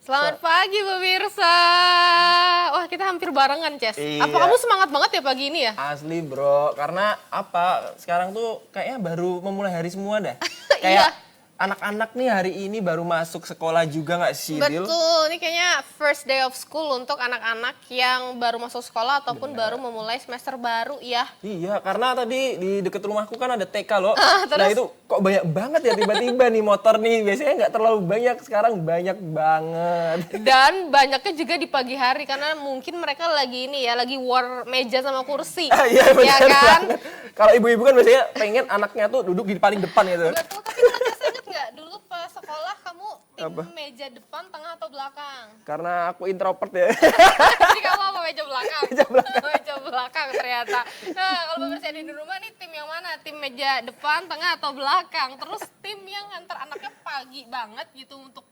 Selamat pagi pemirsa. Wah, kita hampir barengan, Ces. Iya. Apa kamu semangat banget ya pagi ini ya? Asli bro, karena apa? Sekarang tuh kayaknya baru memulai hari semua dah. Iya. Kayak anak-anak nih hari ini baru masuk sekolah juga nggak sih, Dil? Betul, ini kayaknya first day of school untuk anak-anak yang baru masuk sekolah ataupun baru memulai semester baru ya. Iya, karena tadi di deket rumahku kan ada TK loh. Terus? Nah itu kok banyak banget ya tiba-tiba nih motor nih. Biasanya nggak terlalu banyak, sekarang banyak banget. Dan banyaknya juga di pagi hari karena mungkin mereka lagi ini ya, lagi war meja sama kursi. Iya benar Ya kan? banget. Kalau ibu-ibu kan biasanya pengen anaknya tuh duduk di paling depan gitu. Betul, tapi dulu Ces inget nggak? Dulu pas sekolah kamu tim Apa? meja depan, tengah atau belakang? Karena aku introvert ya. Jadi kamu apa meja belakang? Meja belakang. Meja belakang ternyata. Nah, kalau pemirsa di rumah nih tim yang mana? Tim meja depan, tengah atau belakang? Terus tim yang antar anaknya pagi banget gitu untuk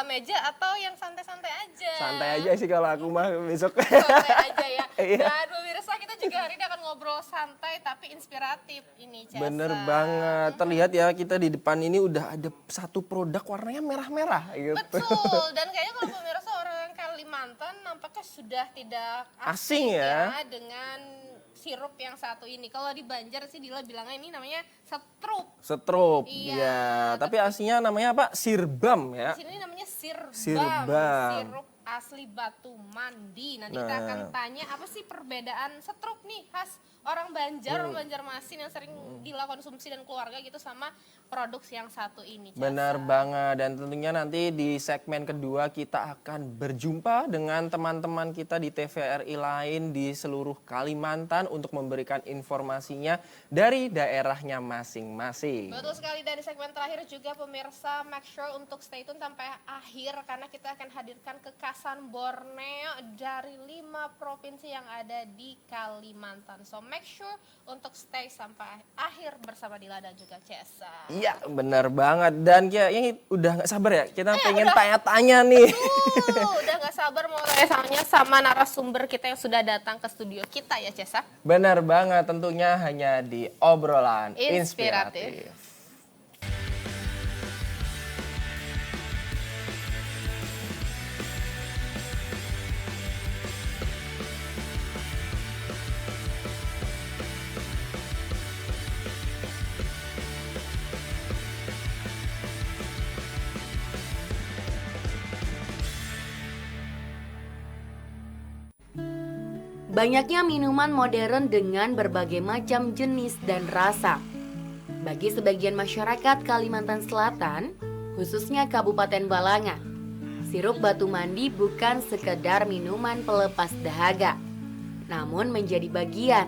meja atau yang santai-santai aja? Santai aja sih kalau aku mah besok. Santai aja ya. Iya. Dan pemirsa kita juga hari ini akan ngobrol santai tapi inspiratif ini, Cesa. Bener banget. Terlihat ya kita di depan ini udah ada satu produk warnanya merah-merah gitu. Betul, dan kayaknya kalau pemirsa orang Kalimantan nampaknya sudah tidak Asing ya. dengan sirup yang satu ini. Kalau di Banjar sih Dila bilangnya ini namanya setrup. Setrup. Iya, Iya. Tapi aslinya namanya apa? Sirbam ya. Di sini namanya sirbam. Sirbam. Sirup asli batu mandi. Nanti kita akan tanya apa sih perbedaan setrup nih khas orang Banjar, orang Banjarmasin yang sering Dila konsumsi dan keluarga gitu sama produk yang satu ini. Casa. Benar banget. Dan tentunya nanti di segmen kedua kita akan berjumpa dengan teman-teman kita di TVRI lain di seluruh Kalimantan untuk memberikan informasinya dari daerahnya masing-masing. Betul sekali, dari segmen terakhir juga pemirsa make sure untuk stay tune sampai akhir karena kita akan hadirkan kekasan Borneo dari 5 provinsi yang ada di Kalimantan. So make sure untuk stay sampai akhir bersama Dila dan juga Cesa. Iya benar banget. Dan kayaknya udah gak sabar ya. Kita pengen tanya-tanya nih. Udah gak sabar mau tanya sama narasumber kita yang sudah datang ke studio kita ya Cesa. Benar banget, tentunya hanya di obrolan Inspiratif. inspiratif. Banyaknya minuman modern dengan berbagai macam jenis dan rasa. Bagi sebagian masyarakat Kalimantan Selatan, khususnya Kabupaten Balanga, sirup batu mandi bukan sekedar minuman pelepas dahaga, namun menjadi bagian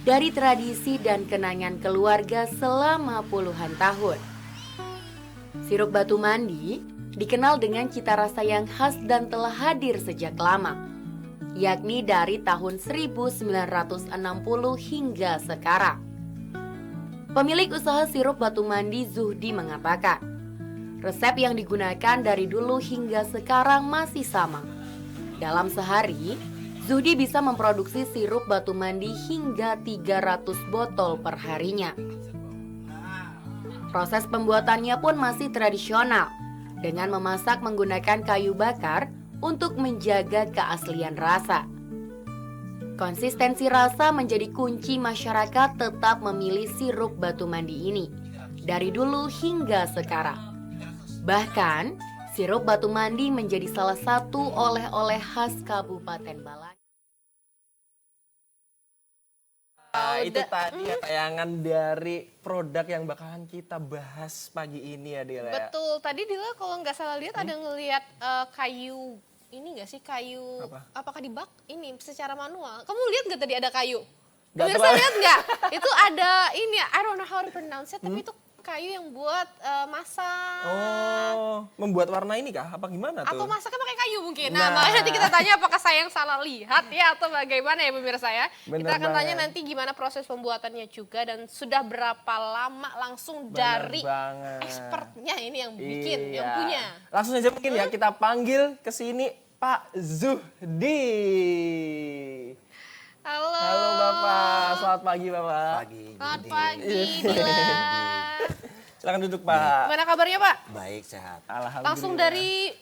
dari tradisi dan kenangan keluarga selama puluhan tahun. Sirup batu mandi dikenal dengan cita rasa yang khas dan telah hadir sejak lama, yakni dari tahun 1960 hingga sekarang. Pemilik usaha sirup batu mandi Zuhdi mengatakan, resep yang digunakan dari dulu hingga sekarang masih sama. Dalam sehari, Zuhdi bisa memproduksi sirup batu mandi hingga 300 botol per harinya. Proses pembuatannya pun masih tradisional, dengan memasak menggunakan kayu bakar untuk menjaga keaslian rasa. Konsistensi rasa menjadi kunci masyarakat tetap memilih sirup batu mandi ini dari dulu hingga sekarang. Bahkan, sirup batu mandi menjadi salah satu oleh-oleh khas Kabupaten Balanga. Nah, itu tadi ya tayangan dari produk yang bakalan kita bahas pagi ini ya Dila. Betul, tadi Dila kalau nggak salah lihat ada ngelihat kayu ini nggak sih, kayu apakah dibak ini secara manual? Kamu lihat nggak tadi ada kayu? Nggak Pemirsa terlalu. lihat nggak? Itu ada ini, I don't know how to pronounce it, tapi itu kayu yang buat masak. Oh, membuat warna ini kah? Apa gimana tuh? Atau masaknya pakai kayu mungkin. Nah, Nah. makanya nanti kita tanya apakah saya yang salah lihat ya atau bagaimana ya pemirsa ya. Bener Kita akan tanya banget. nanti gimana proses pembuatannya juga dan sudah berapa lama langsung dari banget. expertnya ini yang bikin, Iya. yang punya. Langsung aja mungkin ya kita panggil ke sini Pak Zuhdi. Halo. Halo Bapak, selamat pagi Bapak. Pagi. Selamat Budi. pagi, Dila. Silakan duduk Pak. Gimana kabarnya Pak? Baik, sehat. Alhamdulillah. Langsung dari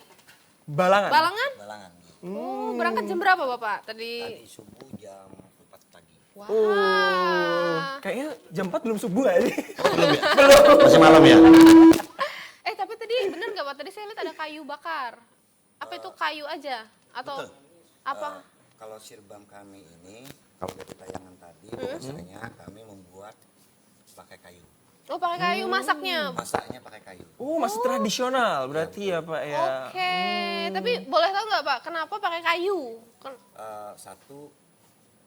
Balangan. Balangan? Balangan. Oh, berangkat jam berapa Bapak? Tadi. Tadi subuh jam 4 pagi. Wah. Kayaknya jam 4 belum subuh aja. Masih malam ya? Tapi tadi bener nggak Pak? Tadi saya lihat ada kayu bakar. Apa itu kayu aja? Atau Betul. apa? Kalau sirbam kami ini, kalau dari tayangan tadi, biasanya kami membuat pakai kayu. Oh, pakai kayu masaknya. Masaknya pakai kayu. Oh, masih tradisional berarti ya Pak ya. Oke, tapi boleh tahu nggak Pak, kenapa pakai kayu? Satu,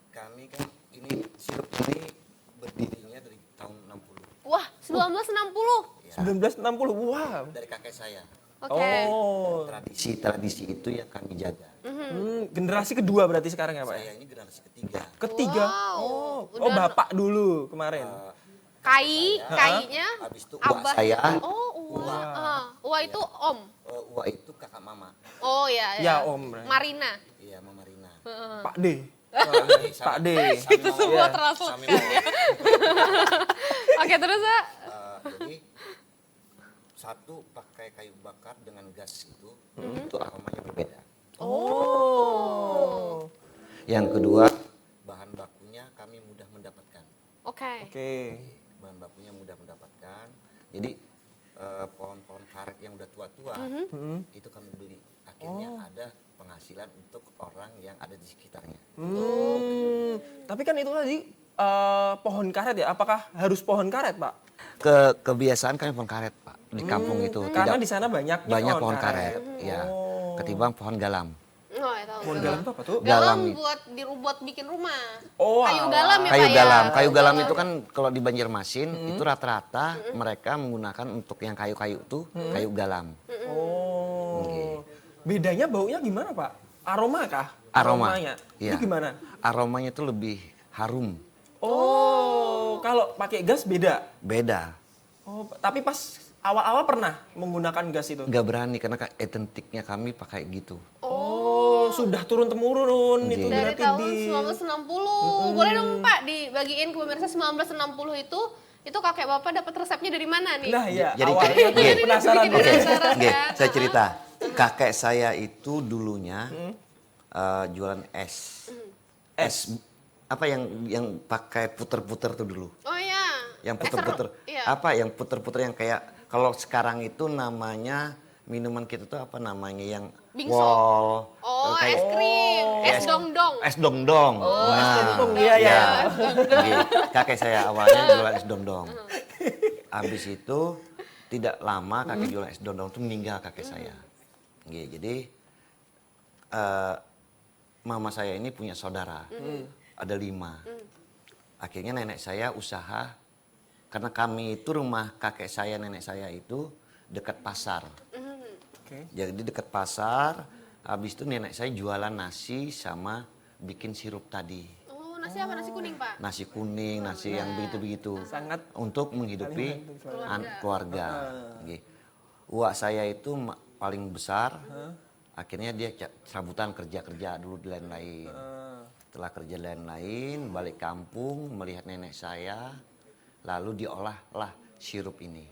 kami kan ini sirup ini berdirinya dari tahun 60. Wah, 1960. Ya, 1960, wow. dari kakek saya. Oke. Oh, Tradisi itu yang kami jaga. generasi kedua berarti sekarang ya Pak ya? Saya ini generasi ketiga. Ketiga. Wow, Oh, udah- Bapak dulu kemarin. Kainya. Habis itu uak abah. saya. Oh, uwa. Uwa itu om. Uak itu kakak mama. Oh ya. Ya, om. Marina. Iya, Mama Rina. Pak D. Pak D. Itu semua Iya. termasuk. Sami mama. Oke, terus Pak? Jadi satu pakai kayu bakar dengan gas itu aromanya berbeda. Oh. Yang kedua, bahan bakunya kami mudah mendapatkan. Oke. Oke. Bahan bakunya mudah mendapatkan. Jadi pohon-pohon karet yang udah tua-tua itu kami beli. Akhirnya ada penghasilan untuk orang yang ada di sekitarnya. Tapi kan itu tadi pohon karet ya? Apakah harus pohon karet Pak? Kebiasaan kami pohon karet, Pak, di kampung itu. Karena Tidak di sana banyak pohon karet, ya. Ketimbang pohon galam. Oh, ya tahu. Pohon galam itu apa tuh? Galam Galam itu. buat bikin rumah. Oh, Kayu alah. galam ya Kayu Pak galam, ya? kayu galam itu kan kalau di Banjarmasin itu rata-rata mereka menggunakan untuk yang kayu-kayu itu kayu galam. Oh. Bedanya baunya gimana Pak? Aroma kah? Aroma. Aromanya. Iya. Itu gimana? Aromanya itu lebih harum, Oh, kalau pakai gas beda. beda. Oh, tapi pas awal-awal pernah menggunakan gas itu? Nggak berani karena identiknya kami pakai gitu. Oh, sudah turun temurun itu Dari berarti tahun di 1960. Boleh dong Pak dibagiin ke pemirsa 1960 itu kakek Bapak dapat resepnya dari mana nih? Nah, ya. Jadi awalnya jadi- tuh Oke. penasaran. Bikin Pak. penasaran. Oke, kan? saya cerita. Kakek saya itu dulunya jualan es. Es apa yang pakai puter-puter tuh dulu. Oh iya. Yang puter-puter. Iya. Apa yang puter-puter yang kayak kalau sekarang itu namanya minuman kita tuh apa namanya yang Bingso. wall. Oh, kayak- es krim, es dongdong. Es dongdong. es dongdong, iya, iya. Oke, kakek saya awalnya jualan es dongdong. Habis itu tidak lama kakek jualan es dongdong itu meninggal kakek saya. Oke, jadi mama saya ini punya saudara, ada 5. Akhirnya nenek saya usaha, karena kami itu rumah kakek saya, nenek saya itu dekat pasar. Oke. Jadi dekat pasar, habis itu nenek saya jualan nasi sama bikin sirup tadi. Oh, nasi apa? Nasi kuning Pak? Nasi kuning, nasi yang begitu-begitu. Sangat Untuk menghidupi keluarga. Oke. Uak saya itu paling besar, akhirnya dia serabutan kerja-kerja dulu di lain-lain. Setelah kerja lain-lain, balik kampung, melihat nenek saya, lalu diolahlah sirup ini.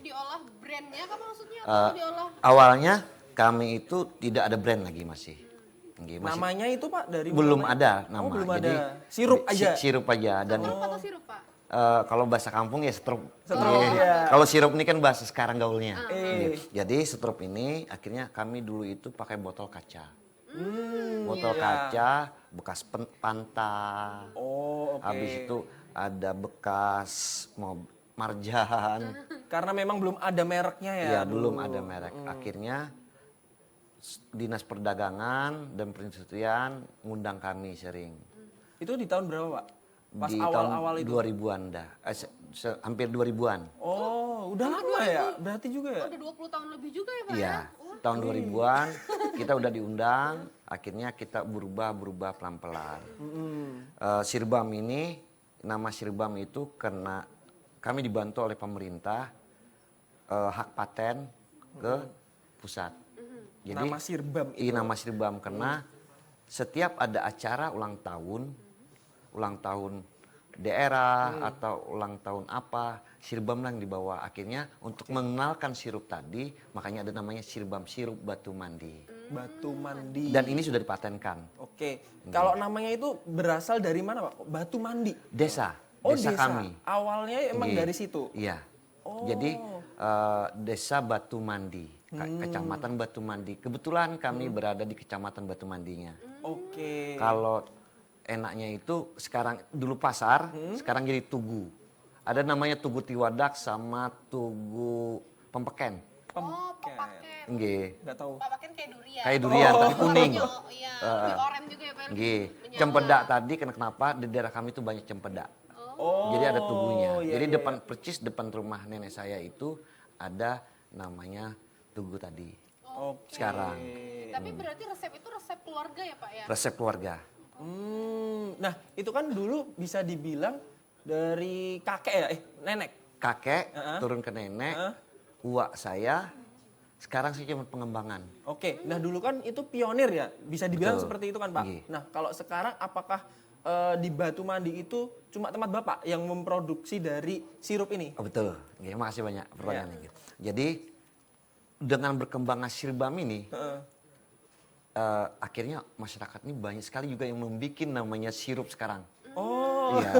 Diolah brandnya apa maksudnya? Atau diolah? Awalnya kami itu tidak ada brand lagi masih. Oke, masih namanya itu Pak dari belum namanya? ada nama. Oh, belum Jadi ada. Sirup aja. Sirup aja dan Sirup atau sirup Pak? kalau bahasa kampung ya setrup. Setrup, Iya. iya. Kalau sirup ini kan bahasa sekarang gaulnya. Eh. Jadi setrup ini akhirnya kami dulu itu pakai botol kaca. Botol iya. kaca bekas panta. Oh, oke. Habis itu ada bekas marjan. Karena memang belum ada mereknya ya. Ya belum ada merek. Akhirnya Dinas Perdagangan dan Perindustrian ngundang kami sering. Itu di tahun berapa Pak? Pas Di awal-awal tahun itu. 2000-an dah. Hampir 2000-an. Oh, udah lama ya? Berarti juga ya? Udah 20 tahun lebih juga ya Pak Iya. ya? Tahun 2000-an kita udah diundang, akhirnya kita berubah pelan-pelan. Sirbam ini, nama Sirbam itu karena kami dibantu oleh pemerintah hak paten ke pusat. Jadi Nama Sirbam Iya, nama Sirbam karena setiap ada acara ulang tahun daerah atau ulang tahun apa, sirbam yang dibawa. Akhirnya untuk mengenalkan sirup tadi, makanya ada namanya sirbam sirup batu mandi. Batu mandi. Dan ini sudah dipatenkan. Oke. Kalau namanya itu berasal dari mana, Pak? Batu mandi. Desa, Oh, desa kami. Awalnya emang Nggih. dari situ. Iya. Oh. Jadi desa Batu Mandi, kecamatan Batu Mandi. Kebetulan kami berada di kecamatan Batu Mandinya. Oke. Kalau enaknya itu sekarang dulu pasar, sekarang jadi tugu. Ada namanya Tugu Tiwadak sama Tugu Pempeken. Oh, papaken. Nggih. Nggak tahu. Papaken kayak durian. Kayak durian tapi kuning. Oh iya, lebih oranye juga ya Pak. Nggih. Menyala. Cempedak tadi kenapa di daerah kami itu banyak cempedak. Oh. Jadi ada tugunya. iya, Jadi iya, depan percis depan rumah nenek saya itu ada namanya tugu tadi. Oke. Sekarang Tapi berarti resep itu resep keluarga ya Pak ya? resep keluarga. Nah, itu kan dulu bisa dibilang dari kakek ya, nenek. Kakek Heeh. turun ke nenek, Heeh. uak saya. Sekarang sih cuma pengembangan. Oke, nah dulu kan itu pionir ya, bisa dibilang Betul. seperti itu kan Pak. Iya. Nah, kalau sekarang apakah di Batu Mandi itu cuma tempat Bapak yang memproduksi dari sirup ini? Oh, betul. Oke, makasih banyak pertanyaannya. Iya. Gitu. Jadi dengan berkembangnya sirbam ini, Heeh. akhirnya masyarakat ini banyak sekali juga yang membuat namanya sirup sekarang. Oh. Iya.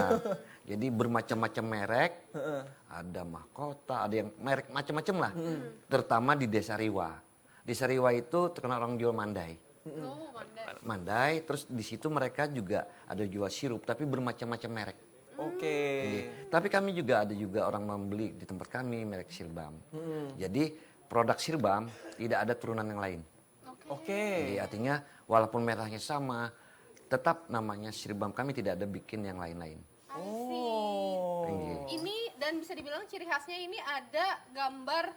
Jadi bermacam-macam merek, Heeh. ada mahkota, ada yang merek macam-macam lah. Terutama di Desa Riwa. Desa Riwa itu terkenal orang jual mandai. Oh, mandai. Mandai, terus di situ mereka juga ada jual sirup, tapi bermacam-macam merek. Oke. Tapi kami juga ada juga orang membeli di tempat kami merek sirbam. Jadi produk sirbam tidak ada turunan yang lain. Oke. Jadi artinya walaupun merahnya sama, tetap namanya sirbam kami tidak ada bikin yang lain-lain. Oh. Ini dan bisa dibilang ciri khasnya ini ada gambar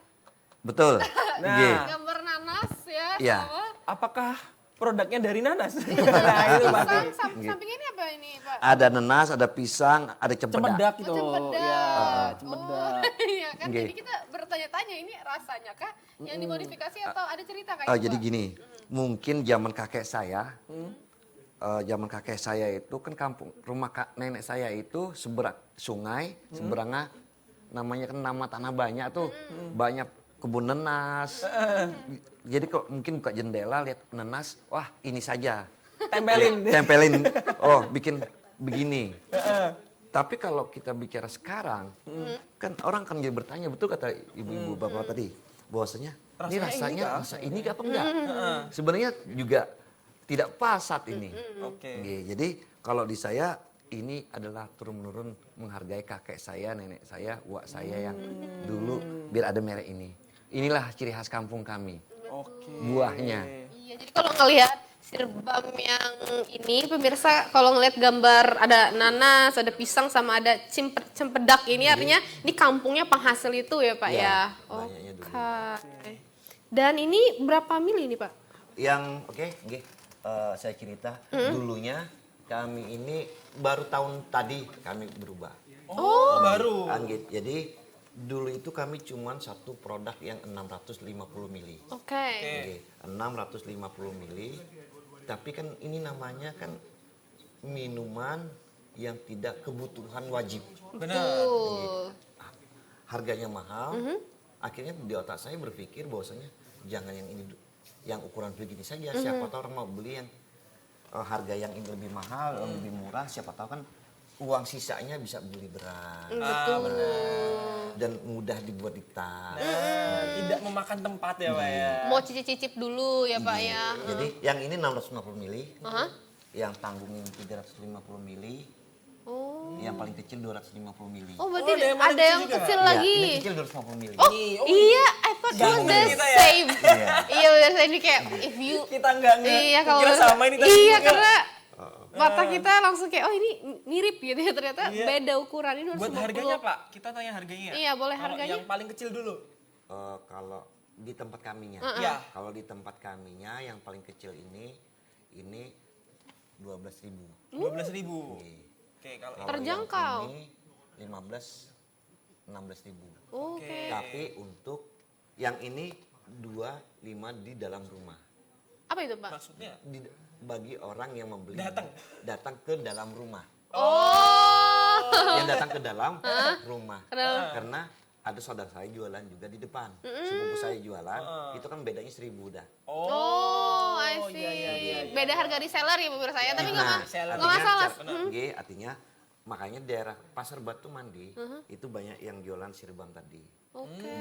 Betul. Nah. Nggih. gambar nanas ya Iya. sama Apakah produknya dari nanas? Nah, itu pasti. sampingnya ini apa ini Pak? Ada nenas, ada pisang, ada cempedak. Cempedak itu. Cempedak. Ya, cempedak. Iya kan, Nggih. jadi kita bertanya-tanya ini rasanya kah yang dimodifikasi atau ada cerita kayak Jadi gini, mungkin zaman kakek saya, itu kan kampung rumah nenek saya itu seberang sungai, seberangnya namanya kan nama tanah banyak tuh, banyak kebun nenas. Jadi kok mungkin buka jendela lihat nenas, wah ini saja. Tempelin. Tempelin, oh bikin begini. Tapi kalau kita bicara sekarang, kan orang kan jadi bertanya, betul kata ibu-ibu bapak tadi, bahwasanya ini rasanya rasa ini apa enggak? Sebenarnya juga tidak pas saat ini. Oke. Nggih, jadi kalau di saya ini adalah turun-menurun menghargai kakek saya, nenek saya, uak saya yang dulu biar ada merek ini. Inilah ciri khas kampung kami. Oke. Buahnya. Iya, jadi kalau ngelihat sirbam yang ini pemirsa kalau ngelihat gambar ada nanas, ada pisang sama ada cempedak ini artinya ini kampungnya penghasil itu ya Pak Iya, ya. banyaknya dulu. Oke. Dan ini berapa mili ini Pak? Yang nggih, saya cerita dulunya kami ini baru tahun tadi kami berubah. Oh, baru. Anggit. Jadi dulu itu kami cuman satu produk yang 650 mili. Oke. Oke, 650 mili. Tapi kan ini namanya kan minuman yang tidak kebutuhan wajib. Betul. Harganya mahal. Akhirnya di otak saya berpikir bahwasanya jangan yang ini, yang ukuran begini saja. Siapa tahu orang mau beli yang harga yang ini lebih mahal, lebih murah. Siapa tahu kan uang sisanya bisa beli beras. Betul. Dan mudah dibuat di tas. Tidak memakan tempat ya Pak ya. Mau cicip-cicip dulu ya Pak ya. Jadi yang ini 650 mili, Aha. yang tanggung ini 350 mili, Oh. yang paling kecil 250 mili. Oh berarti ada yang ada paling yang kecil juga? kecil Iya, lagi. ini kecil 250 mili. Oh iya, I thought it was Ganggu the kita ya. same. Iya. Iya benar saya ini kayak if you Kita nggak iya kalau kira sama ini tadi iya juga. karena mata kita langsung kayak oh ini mirip gitu ya ternyata Iya. beda ukuran ini Buat 250. harganya Pak, kita tanya harganya. Iya, boleh Kalau harganya. yang paling kecil dulu. Kalau di tempat kaminya, Iya. kalau di tempat kaminya yang paling kecil ini 12.000. 12.000. Oke, kalau Kalau Terjangkau. Yang ini 16.000. Oke. Tapi untuk yang ini 25 di dalam rumah. Apa itu Pak? Bagi orang yang membeli Datang. datang ke dalam rumah. Oh. datang ke dalam rumah. Karena ada saudara saya jualan juga di depan. Sepupu saya jualan, itu kan bedanya 1.000 dah. Oh, I see. iya. Beda harga reseller ya pemirsa ya, tapi nggak artinya masalah. artinya makanya daerah Pasar Batu Mandi itu banyak yang jualan sirbam tadi.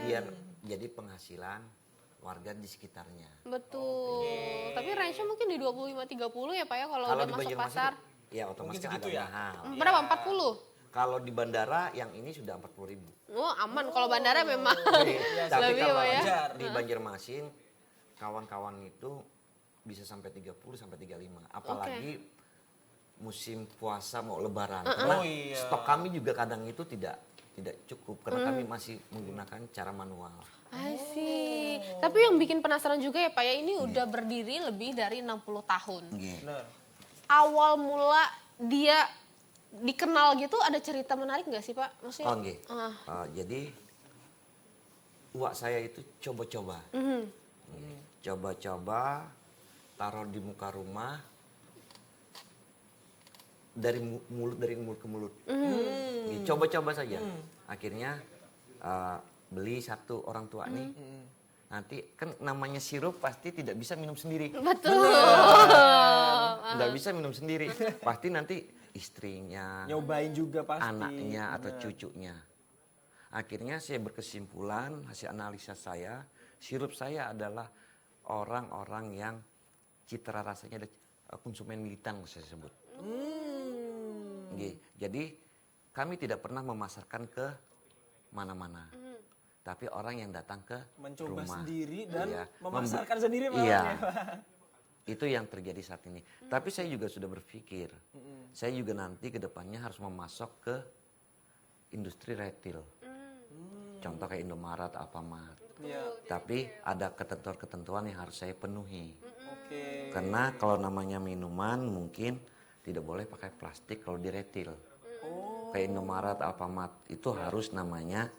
Biar jadi penghasilan warga di sekitarnya. Betul. Tapi range-nya mungkin di 25-30 ya Pak ya kalau udah di masuk Banjarmasin, pasar. ya otomatis kan agak mahal. Berapa? 40? Kalau di bandara yang ini sudah 40.000. Oh aman, kalau bandara memang Tapi lebih kalau Pak ya. di Banjarmasin kawan-kawan itu bisa sampai 30 sampai 35. Apalagi musim puasa mau lebaran. Karena stok kami juga kadang itu tidak cukup karena kami masih menggunakan cara manual. I see. Tapi yang bikin penasaran juga ya Pak ya, ini udah berdiri lebih dari 60 tahun. Awal mula dia dikenal gitu ada cerita menarik nggak sih Pak? Maksudnya? nggih. Jadi uak saya itu coba-coba. Coba-coba taruh di muka rumah dari mulut ke mulut. Coba-coba saja. Akhirnya beli satu orang tua nih. Nanti kan namanya sirup pasti tidak bisa minum sendiri. Betul. Tidak bisa minum sendiri. Pasti nanti istrinya, Nyobain juga pasti. anaknya atau cucunya. Akhirnya saya berkesimpulan hasil analisa saya, sirup saya adalah orang-orang yang citra rasanya ada konsumen militan saya sebut. Jadi kami tidak pernah memasarkan ke mana-mana. Tapi orang yang datang ke Mencoba rumah. sendiri dan Iya. memasarkan sendiri malah Iya. ya, Pak. Itu yang terjadi saat ini. Tapi saya juga sudah berpikir, saya juga nanti ke depannya harus memasok ke industri retail. Contoh kayak Indomaret, Alfamart. Iya. Tapi ada ketentuan-ketentuan yang harus saya penuhi. Oke. Karena kalau namanya minuman mungkin tidak boleh pakai plastik kalau di retail. Kayak Indomaret, Alfamart itu harus namanya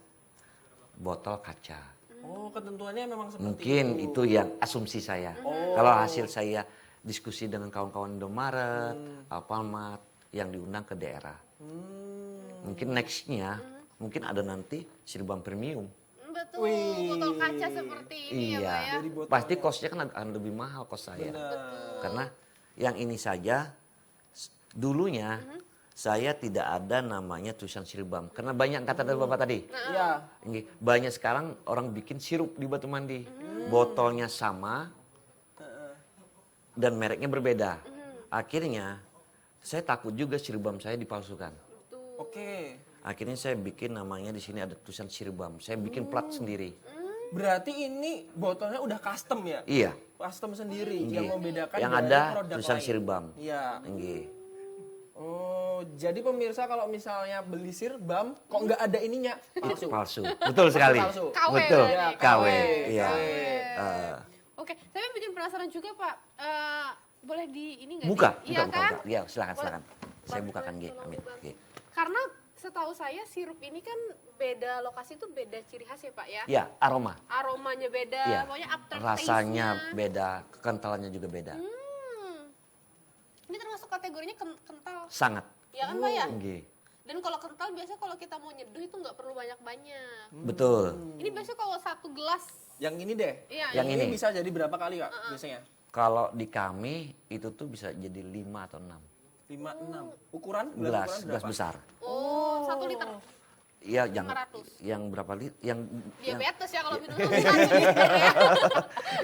botol kaca. Oh, ketentuannya memang seperti Mungkin itu yang asumsi saya. Kalau hasil saya diskusi dengan kawan-kawan Indomaret, Alfamart yang diundang ke daerah. Mungkin nextnya, mungkin ada nanti sirbam premium. Betul, botol kaca seperti ini ya Pak ya. Iya, pasti kosnya kan akan lebih mahal kos saya. Karena yang ini saja dulunya saya tidak ada namanya tulisan sirbam. Karena banyak kata dari Bapak tadi. Iya. Banyak sekarang orang bikin sirup di Batu Mandi. Botolnya sama dan mereknya berbeda. Akhirnya saya takut juga sirbam saya dipalsukan. Oke. Akhirnya saya bikin namanya di sini ada tulisan sirbam. Saya bikin plat sendiri. Berarti ini botolnya udah custom ya? Iya. Custom sendiri yang membedakan Yang dari ada produk tulisan lain. sirbam. Iya. Nggih. Oh, jadi pemirsa kalau misalnya beli sirbam kok nggak ada ininya palsu. Palsu. Betul sekali. Palsu. KW Betul. berarti. KW. KW. Iya. Oke, tapi yang bikin penasaran juga Pak, boleh di ini nggak? Buka, Iya kan? buka. Iya, silakan. Saya bukakan, Nggih. Amin. Nggih. Karena setahu saya sirup ini kan beda lokasi tuh beda ciri khas ya Pak ya. Iya, aroma. Aromanya beda, Iya. pokoknya after Rasanya taste-nya. beda, kekentalannya juga beda. Ini termasuk kategorinya kental, Sangat. ya kan Pak ya? Nggih. Dan kalau kental biasanya kalau kita mau nyeduh itu nggak perlu banyak-banyak. Betul. Ini biasanya kalau satu gelas, Yang ini deh. iya, Yang ini. bisa jadi berapa kali Kak biasanya? Kalau di kami itu tuh bisa jadi 5 atau 6 5, 6. Ukuran? gelas, Ukuran gelas berapa? besar. Oh, 1 liter. Iya, yang 500. berapa liter? Yang Diabetes ya kalau minum 1 liter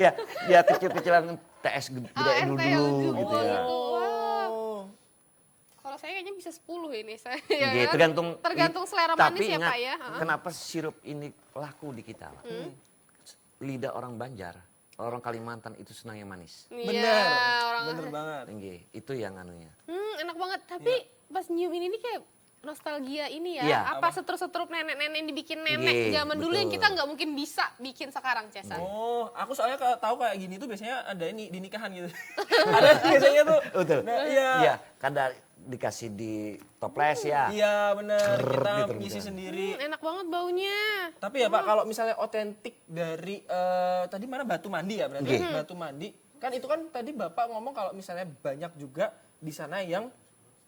ya. ya kecil-kecilan TS gede RT dulu yang gitu ya. gitu. Wah. Oh. Kalau saya kayaknya bisa 10 ini saya. Gitu, ya kan? tergantung selera tapi manis ya ingat, Pak ya. kenapa sirup ini laku di kita? Lidah orang Banjar, orang Kalimantan itu senang yang manis. Bener. Iya, orang Bener banget. Nggih, itu yang anunya. enak banget. Tapi pas nyium ini kayak nostalgia ini ya. Iya. Apa setrup-setrup nenek-nenek yang dibikin nenek Iya, zaman dulu yang betul. kita nggak mungkin bisa bikin sekarang, Cesa. Oh, aku soalnya tahu kayak gini tuh biasanya ada ini di nikahan gitu. Ada biasanya tuh. Betul. Nah, iya. Iya, kadang dikasih di toples ya. Iya, bener. Kita gitu, ngisi gitu. sendiri. Enak banget baunya. Tapi ya Pak, kalau misalnya otentik dari tadi mana Batu Mandi ya berarti? Nggih. Batu Mandi. Kan itu kan tadi Bapak ngomong kalau misalnya banyak juga di sana yang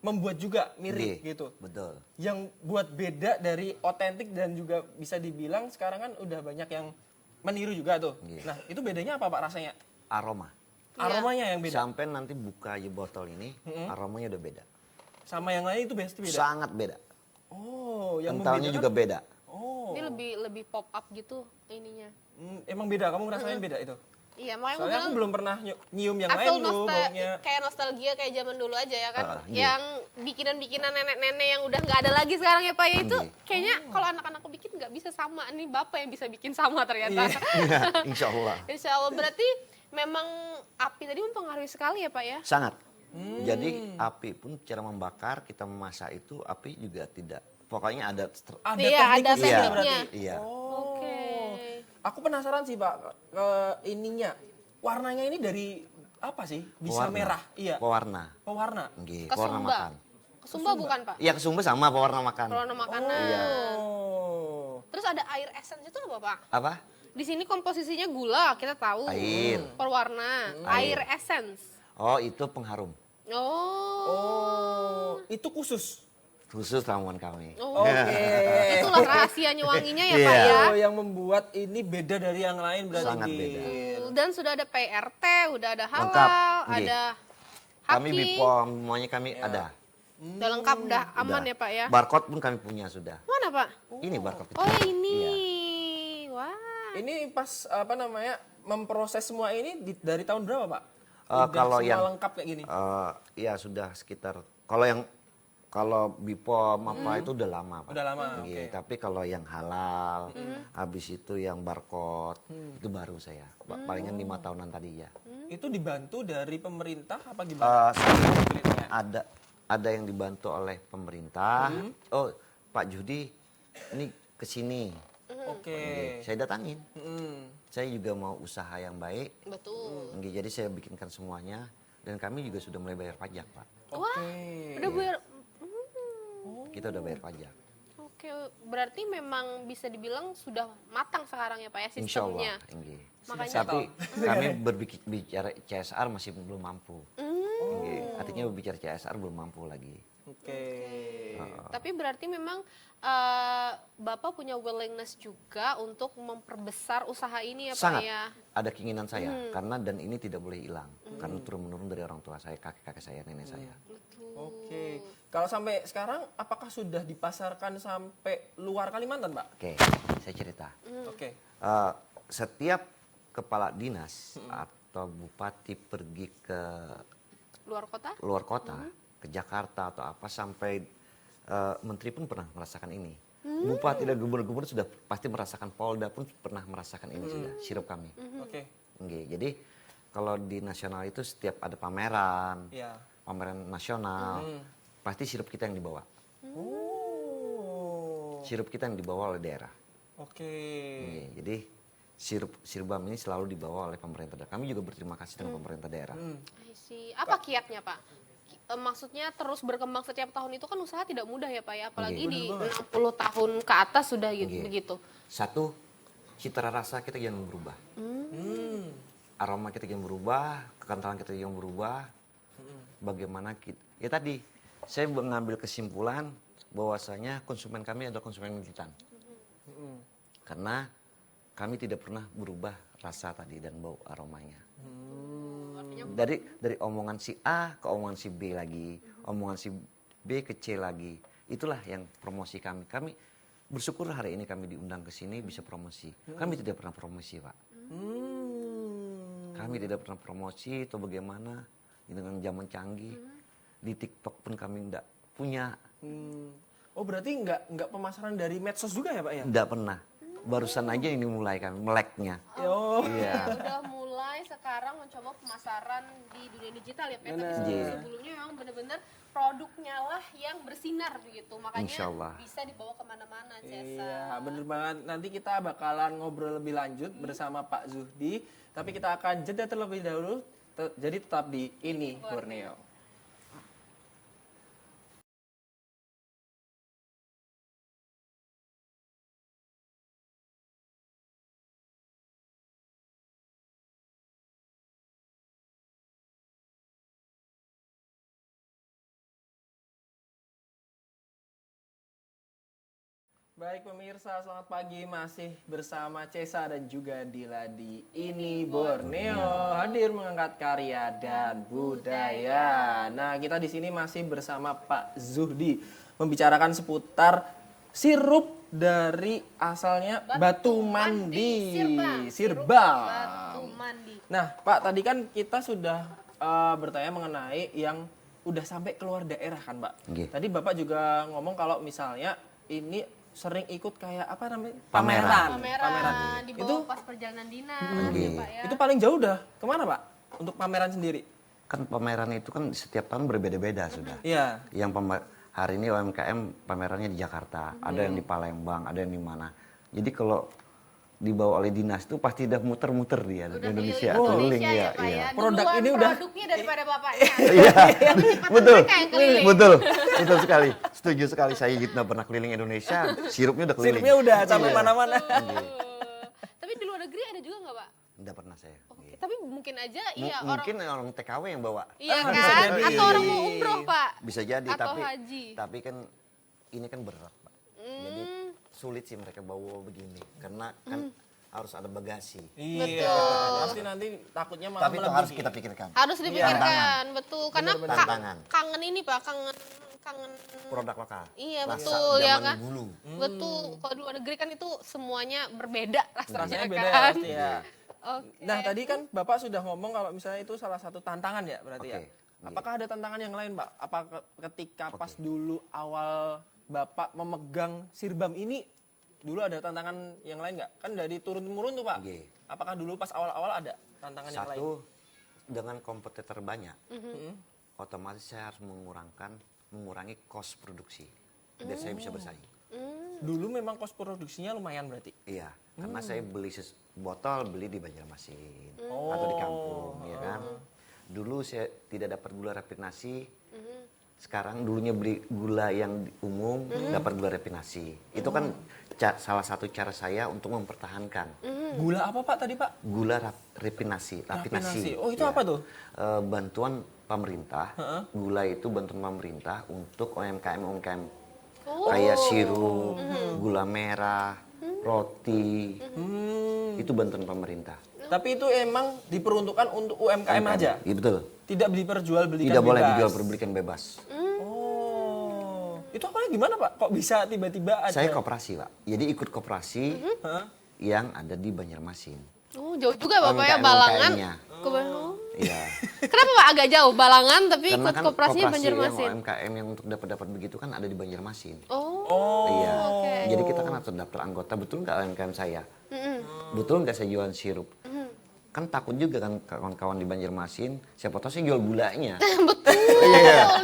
membuat juga mirip Nggih, gitu. betul. Yang buat beda dari otentik dan juga bisa dibilang sekarang kan udah banyak yang meniru juga tuh. Nggih. Nah, itu bedanya apa Pak rasanya? Aroma. Aromanya yang beda. Sampai nanti buka botol ini, aromanya udah beda. Sama yang lain itu pasti beda. Sangat beda. Oh, yang Kentalnya membedakan- juga beda. Oh. Ini lebih pop up gitu ininya. Emang beda, kamu ngerasain beda itu? Iya, makanya Soalnya aku belum pernah nyium yang I lain feel loh baunya. kayak nostalgia kayak zaman dulu aja ya kan. Iya. Yang bikinan-bikinan nenek-nenek yang udah nggak ada lagi sekarang ya Pak ya itu Iya. kayaknya kalau anak-anak aku bikin nggak bisa sama. Nih Bapak yang bisa bikin sama ternyata. Insya Allah. Insya Allah berarti memang api tadi mempengaruhi sekali ya Pak ya. Sangat. Jadi api pun cara membakar, kita memasak itu api juga tidak. Pokoknya ada. Ada Iya, ada teknik khususnya Iya. tekniknya. Iya. Oke. Aku penasaran sih Pak, ke ininya. Warnanya ini dari apa sih? Bisa Pewarna. merah. Iya. Pewarna. Pewarna. Nggih, pewarna Kesumba. makan. Kesumba bukan Pak? Iya, kesumba sama pewarna makan. Pewarna makanan. Iya. Oh. Terus ada air essence itu apa Pak? Apa? Di sini komposisinya gula kita tahu. Air. Perwarna. Air essence. Oh, itu pengharum. Oh. Oh, itu khusus. Khusus ramuan kami. Oh. Oke. Itulah rahasianya wanginya ya Pak Iya. ya. Oh, yang membuat ini beda dari yang lain berarti. Sangat Gil. beda. Dan sudah ada PRT, udah ada halal, Lengkap, nggih. ada Kami haki. BPOM, semuanya kami Iya. ada. Udah lengkap, udah aman Udah. ya Pak ya. Barcode pun kami punya sudah. Mana Pak? Ini barcode. Oh ini. Iya. Wah. Ini pas apa namanya memproses semua ini dari tahun berapa Pak? Udah Kalau semua yang lengkap kayak gini. Ya sudah sekitar. Kalau BPOM apa itu udah lama Pak. Udah lama, Nggih, oke. Tapi kalau yang halal, habis itu yang barcode, itu baru saya. Palingan 5 tahunan tadi ya. Itu dibantu dari pemerintah apa gimana? Ada yang dibantu oleh pemerintah. Oh, Pak Judi, ini kesini. Oke. Saya datangin. Mm. Saya juga mau usaha yang baik. Betul. Jadi saya bikinkan semuanya. Dan kami juga sudah mulai bayar pajak, Pak. Wah. Oke. Udah bayar. Kita udah bayar pajak. Oke, berarti memang bisa dibilang sudah matang sekarang ya Pak ya Insya sistemnya. Allah. Nggih. Makanya- Tapi kami berbicara CSR masih belum mampu. Nggih. Artinya berbicara CSR belum mampu lagi. Oke. Tapi berarti memang Bapak punya willingness juga untuk memperbesar usaha ini ya Pak Sangat. ya. Ada keinginan saya. Karena dan ini tidak boleh hilang. Karena turun-menurun dari orang tua saya, kakek-kakek saya, nenek saya. Oke. Kalau sampai sekarang apakah sudah dipasarkan sampai luar Kalimantan, Pak? Oke, saya cerita. Oke. Setiap kepala dinas atau bupati pergi ke Luar kota? luar kota, ke Jakarta atau apa sampai menteri pun pernah merasakan ini. Bupati dan gubernur-gubernur sudah pasti merasakan, Polda pun pernah merasakan ini sudah, sirup kami. Oke. Nggih, jadi kalau di nasional itu setiap ada pameran, Iya. pameran nasional, pasti sirup kita yang dibawa. Oh. Sirup kita yang dibawa oleh daerah. Oke. Nggih, jadi sirup ini selalu dibawa oleh pemerintah daerah. Kami juga berterima kasih dengan pemerintah daerah. I see. Apa kiatnya Pak? Maksudnya terus berkembang setiap tahun itu kan usaha tidak mudah ya Pak ya. Apalagi di 60 tahun ke atas sudah begitu. Satu, citra rasa kita jangan berubah. Aroma kita jangan berubah, kekentalan kita jangan berubah. Bagaimana kita, ya tadi saya mengambil kesimpulan bahwasanya konsumen kami adalah konsumen militan. Karena kami tidak pernah berubah rasa tadi dan bau aromanya. Dari omongan si A ke omongan si B lagi, omongan si B ke C lagi. Itulah yang promosi kami. Kami bersyukur hari ini kami diundang ke sini bisa promosi. Kami tidak pernah promosi, Pak. Kami tidak pernah promosi atau bagaimana dengan zaman canggih. Di TikTok pun kami tidak punya. Oh, berarti nggak pemasaran dari medsos juga ya, Pak ya? Tidak pernah. Barusan aja ini mulai kami meleknya. Oh. Iya. Udah mulai sekarang mencoba pemasaran di dunia digital ya Pak. Tapi Iya. sebelumnya memang benar-benar produknya lah yang bersinar begitu. Makanya Insya Allah. bisa dibawa kemana-mana Cesa. Iya, bener banget. Nanti kita bakalan ngobrol lebih lanjut bersama Pak Zuhdi. Tapi kita akan jeda terlebih dahulu. Jadi tetap di Ini Borneo. Baik pemirsa, selamat pagi, masih bersama Cesa dan juga Dila di Ini Borneo, hadir mengangkat karya dan budaya. Nah, kita di sini masih bersama Pak Zuhdi membicarakan seputar sirup dari asalnya Batu Mandi, Sirbang. Batu Mandi. Nah, Pak, tadi kan kita sudah bertanya mengenai yang udah sampai keluar daerah kan, Pak. Nggih. Tadi Bapak juga ngomong kalau misalnya ini sering ikut kayak apa namanya? Pameran. Pameran di Itu bawah pas perjalanan dinas ya Pak ya. itu paling jauh udah kemana, Pak? Untuk pameran sendiri? Kan pameran itu kan setiap tahun berbeda-beda sudah. Iya. Yang hari ini UMKM pamerannya di Jakarta, ada yang di Palembang, ada yang di mana. Jadi kalau dibawa oleh dinas itu pasti udah muter-muter dia di Indonesia, keliling ya, Pak iya. ya. Produk Duluan ini udah- produknya daripada bapaknya. Iya, betul, mereka yang keliling. betul sekali, setuju sekali. Saya gitu pernah keliling Indonesia, sirupnya udah keliling. Sirupnya udah sampai mana-mana. Tapi di luar negeri ada juga nggak Pak? Udah pernah saya. Oke, tapi mungkin aja iya Mungkin orang TKW yang bawa. Iya bisa kan? jadi. Atau orang mau umroh Pak? Bisa jadi, Atau haji. tapi kan ini kan berat, Pak. Jadi sulit sih mereka bawa begini, karena kan harus ada bagasi. Iya. Pasti nanti takutnya malah Tapi itu melebihi. harus kita pikirkan. Harus dipikirkan, Tantangan. betul. Karena Tantangan. kangen ini Pak, kangen. Produk lokal. Iya Rasa betul ya zaman kan? dulu. Betul. Kalau di luar negeri kan itu semuanya berbeda rasanya Rasanya beda ya kan. pasti ya. Oke. Nah, tadi kan Bapak sudah ngomong kalau misalnya itu salah satu tantangan ya berarti ya. Oke. Apakah ada tantangan yang lain, Pak? Apa ketika pas dulu awal Bapak memegang Sirbam ini dulu ada tantangan yang lain nggak? Kan dari turun-temurun tuh, Pak. Oke. Apakah dulu pas awal-awal ada tantangan yang lain? Satu, dengan kompetitor banyak, otomatis saya harus mengurangi kos produksi, biar saya bisa bersaing. Dulu memang kos produksinya lumayan berarti. Iya, karena saya beli botol beli di Banjarmasin atau di kampung, ya kan. Dulu saya tidak dapat gula rafinasi. Sekarang dulunya beli gula yang umum, dapat gula rafinasi. Itu kan salah satu cara saya untuk mempertahankan Gula apa, Pak, tadi, Pak? gula rafinasi. Rafinasi. Oh, itu Ya. apa tuh? Bantuan pemerintah, gula itu bantuan pemerintah untuk UMKM kayak sirup, gula merah, roti, itu bantuan pemerintah. Tapi itu emang diperuntukkan untuk UMKM aja? Iya betul. Tidak diperjualbelikan Tidak boleh bebas? dijual belikan bebas. Oh, itu awalnya gimana, Pak? Kok bisa tiba-tiba ada? Saya koperasi, Pak. Jadi ikut koperasi Hah? yang ada di Banjarmasin. Oh, jauh juga Bapak ya UMKM-nya. Balangan. Iya. Kenapa Pak agak jauh Balangan tapi Karena ikut kan koperasinya koperasi yang Banjarmasin? UMKM yang untuk dapat begitu kan ada di Banjarmasin. Oh. Iya. oke. Jadi kita kan harus daftar anggota. Betul nggak UMKM saya? Betul nggak saya jualan sirup? Kan takut juga kan kawan-kawan di Banjarmasin. Siapa tahu saya jual gulanya. Betul,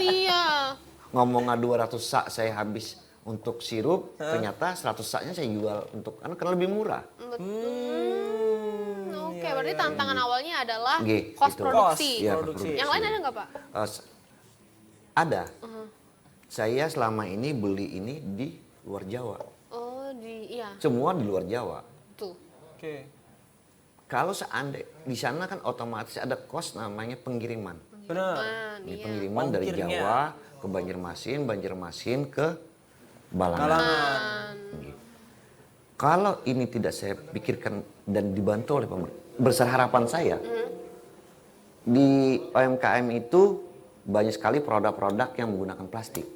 iya. Ngomong 200 sak saya habis untuk sirup, ternyata 100 saknya saya jual untuk kan lebih murah. Oke, berarti tantangan awalnya adalah Nggih, kos itu. produksi. Iya, Produksi. Yang lain ada nggak Pak? Ada. Saya selama ini beli ini di luar Jawa. Oh, iya. Semua di luar Jawa. Tuh. Oke. Kalau seandainya di sana kan otomatis ada kos namanya pengiriman. Benar. Ini pengiriman dari Ongkirnya. Jawa ke Banjarmasin, Banjarmasin ke Balangan. Kalangan. Gitu. Kalau ini tidak saya pikirkan dan dibantu oleh pemerintah, besar harapan saya di UMKM itu banyak sekali produk-produk yang menggunakan plastik,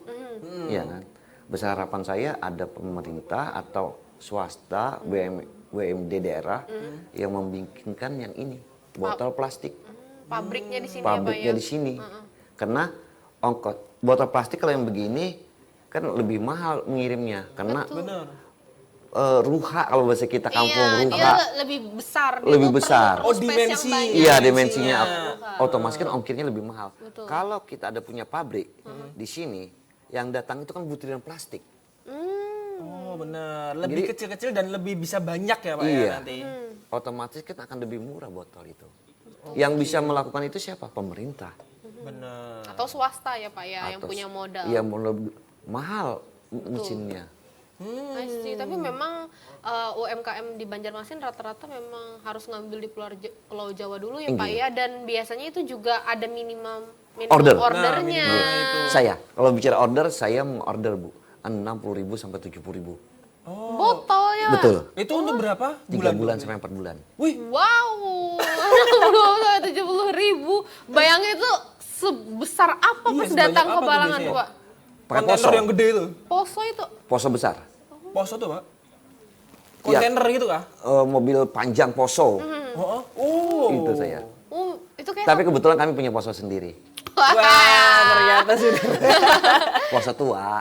ya kan? Besar harapan saya ada pemerintah atau swasta, BUMD daerah yang membikinkan yang ini botol plastik. Pabriknya di sini Pabriknya ya Pak di ya? sini, karena ongkos botol plastik kalau yang begini kan lebih mahal mengirimnya, karena Benar. ruha kalau bahasa kita kampung Iya, dia ruha lebih besar. Dia Lebih tuh besar. perlu Oh, space yang dimensi. banyak. iya dimensinya Dimensinya. otomatis kan ongkirnya lebih mahal. Betul. Kalau kita ada punya pabrik di sini yang datang itu kan butiran plastik. Oh, benar. Lebih Jadi- kecil-kecil dan lebih bisa banyak ya, Pak ya Iya. nanti. Otomatis kan akan lebih murah botol itu. Yang bisa melakukan itu siapa? Pemerintah. Benar. Atau swasta ya Pak ya, yang Atau- punya modal. Iya, mahal mesinnya. I see. Tapi memang UMKM di Banjarmasin rata-rata memang harus ngambil di Pulau Jawa dulu ya Pak ya. Dan biasanya itu juga ada minimum Order. ordernya. Nah, Saya kalau bicara order saya mengorder Bu 60.000 sampai 70.000. Botolnya. Betul. Itu untuk berapa 3 bulan tuh? sampai 4 bulan. Wih, Wow, 70.000. Bayangin itu sebesar apa Iya, pas sebanyak datang apa ke tuh Balangan, biasanya? Pak? Pakai kontainer poso. yang gede itu. Poso itu. Poso besar. Poso tuh, Pak. Iya. Kontainer gitu kah? Mobil panjang poso. Oh. Itu saya. Itu kayak Tapi kebetulan kami punya poso sendiri. Wah, ternyata sudah. Poso tua.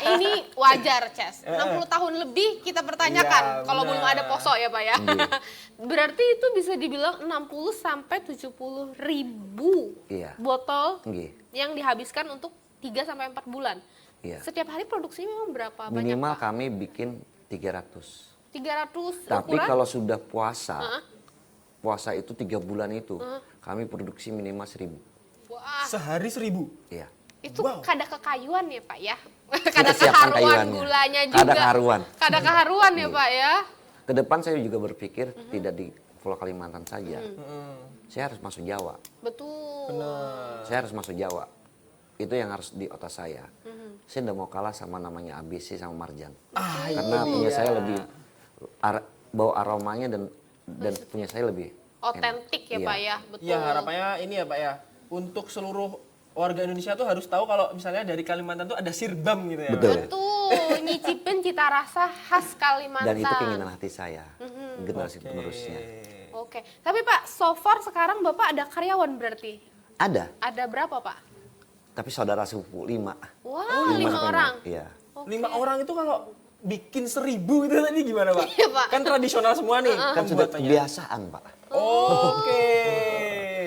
Ini wajar, Ces. 60 tahun lebih kita pertanyakan Iya, kalau benar. belum ada poso ya, Pak ya. Berarti itu bisa dibilang 60 sampai 70.000 Iya. botol Nggih. yang dihabiskan untuk 3 sampai 4 bulan. Iya. Setiap hari produksinya memang berapa banyak, Minimal Pak? kami bikin 300. 300 Tapi ukuran? kalau sudah puasa, puasa itu 3 bulan itu, kami produksi minimal 1.000. Wah, Sehari 1.000. Iya. itu Wow. kadar kekayuan ya, Pak ya. Kadar Kesiapan keharuan kayuannya. gulanya juga. Kadar keharuan. Kadar keharuan ya, Pak ya. Kedepan saya juga berpikir tidak di Pulau Kalimantan saja. Saya harus masuk Jawa. Betul. Saya harus masuk Jawa. Itu yang harus di otak saya. Saya tidak mau kalah sama namanya ABC sama Marjan. Karena punya saya lebih bau aromanya dan punya saya lebih Otentik ya, Iya. Pak ya. Betul. Ya, harapannya ini ya, Pak ya. Untuk seluruh warga Indonesia tuh harus tahu kalau misalnya dari Kalimantan tuh ada sirbam gitu ya. Betul. Pak. Betul, nyicipin cita rasa khas Kalimantan. Dan itu keinginan hati saya, generasi penerusnya. Oke, tapi Pak, so far sekarang Bapak ada karyawan berarti? Ada, Ada berapa, Pak? tapi saudara sepupu 5. Wah, 5 sampai orang. 6. Iya. 5 orang itu kalau bikin 1.000 itu tadi gimana, Pak? Iya, Pak. Kan tradisional semua nih. Kan sudah pembuatannya. kebiasaan, Pak. Oke.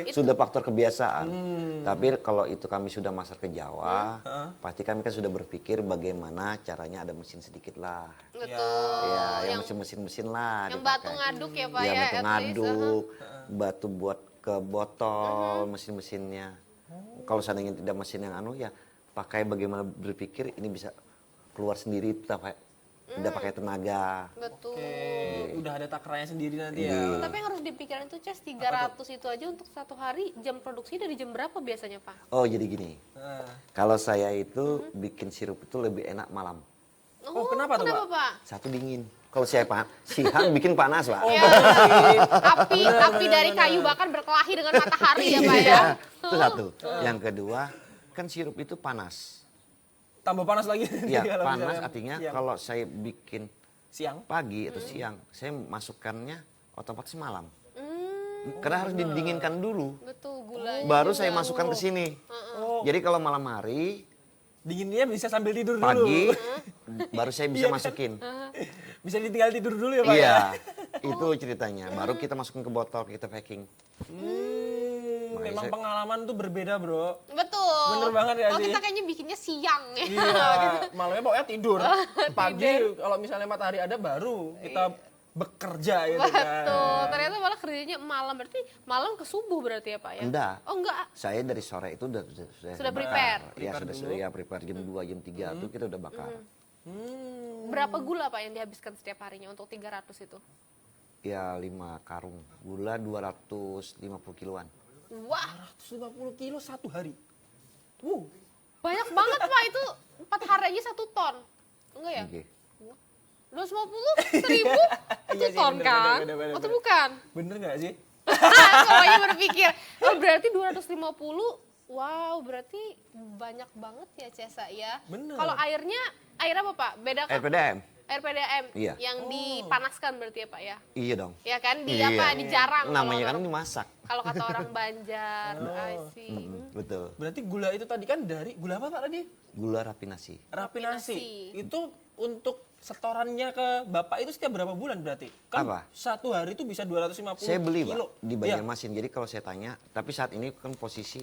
Sudah faktor kebiasaan. Tapi kalau itu kami sudah masuk ke Jawa, pasti kami kan sudah berpikir bagaimana caranya ada mesin sedikit lah. Betul. Ya, yang mesin-mesin lah. Yang dipakai. batu ngaduk ya, Pak Ya, ya. batu at least, ngaduk, batu buat ke botol, mesin-mesinnya. Kalau seandainya tidak mesin yang ya pakai bagaimana berpikir ini bisa keluar sendiri tidak pakai tenaga. Betul. Oke, udah ada takranya sendiri nanti Iya. ya. Tapi yang harus dipikirin itu, Ces, 300 itu aja untuk satu hari. Jam produksi dari jam berapa biasanya, Pak? Oh, jadi gini. Nah. Kalau saya itu bikin sirup itu lebih enak malam. Oh, kenapa tuh, Pak? Pak? Satu dingin. Kalau saya siang bikin panas, Pak. Ya, api dari kayu bakar berkelahi dengan matahari ya, Pak ya. Iya, itu satu. Yang kedua, kan sirup itu panas. Tambah panas lagi. Iya, kalau panas misalnya artinya siang. kalau saya bikin siang. pagi atau siang, saya masukkannya otomatis malam. Karena harus didinginkan dulu. Betul, gulanya. Baru juga. saya masukkan ke sini. Oh, Jadi kalau malam hari, dinginnya bisa sambil tidur dulu. pagi, baru saya bisa Iya kan? masukin. Bisa ditinggal tidur dulu ya, Pak ya? Iya, itu ceritanya. Baru kita masukin ke botol, kita packing. Makanya Memang saya- pengalaman tuh berbeda, Bro. Betul. Bener banget ya Oh, sih. kita kayaknya bikinnya siang ya. Iya, malamnya pokoknya tidur. Pagi kalau misalnya matahari ada baru kita bekerja gitu kan. Betul. Ternyata malah kerjanya malam, berarti malam ke subuh berarti ya, Pak ya? Enggak. Oh, enggak. Saya dari sore itu Sudah prepare? Iya, Prepare sudah dulu. ya prepare jam 2, jam 3 itu kita udah bakar. Berapa gula, Pak, yang dihabiskan setiap harinya untuk 300 itu? Ya 5 karung. Gula 250 kiloan. Wah, 150 kilo satu hari. banyak banget, Pak. Itu 4 hari aja 1 ton. Enggak ya? Oke. 250, 1.000, 1 Iya sih, ton bener, kan? bener. Atau bukan? Bener nggak sih? Semuanya berpikir, oh berarti 250, wow berarti banyak banget ya, Cesa ya. Bener. Kalau airnya, air apa, Pak? Beda kan? RPDM? Air PDM Iya. yang dipanaskan berarti ya, Pak ya? Iya dong. Ya kan, di Iya. apa? Dijarang. Namanya kan kalau dimasak. kalau kata orang Banjar, I see. Betul. Berarti gula itu tadi kan dari gula apa, Pak, tadi? Gula rafinasi. Rafinasi. Rafinasi. Itu untuk setorannya ke Bapak itu setiap berapa bulan berarti? Kan Apa? satu hari itu bisa 250 Saya beli, kilo. Pak, di Iya. Banjarmasin. Jadi kalau saya tanya, tapi saat ini kan posisi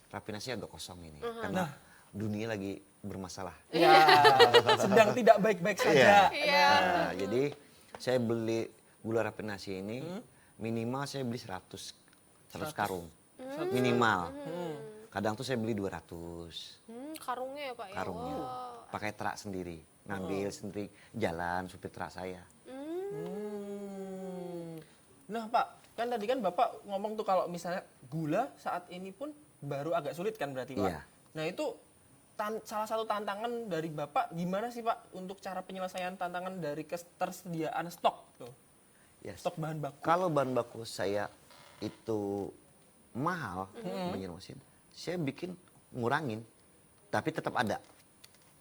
rafinasi agak kosong ini. Karena dunia lagi bermasalah. Iya, sedang tidak baik-baik saja. Iya. Nah, jadi saya beli gula rafinasi ini minimal saya beli 100 karung. Minimal. Kadang tuh saya beli 200 Karungnya ya, Pak ya? karungnya. Wow. Pakai terak sendiri. Ngambil sendiri jalan supir terak saya. Nah, Pak, kan tadi kan Bapak ngomong tuh kalau misalnya gula saat ini pun baru agak sulit kan berarti, Pak? Iya. Nah, itu salah satu tantangan dari Bapak gimana sih Pak untuk cara penyelesaian tantangan dari ketersediaan stok tuh? Yes. Stok bahan baku. Kalau bahan baku saya itu mahal, Banjarmasin, saya bikin ngurangin, tapi tetap ada.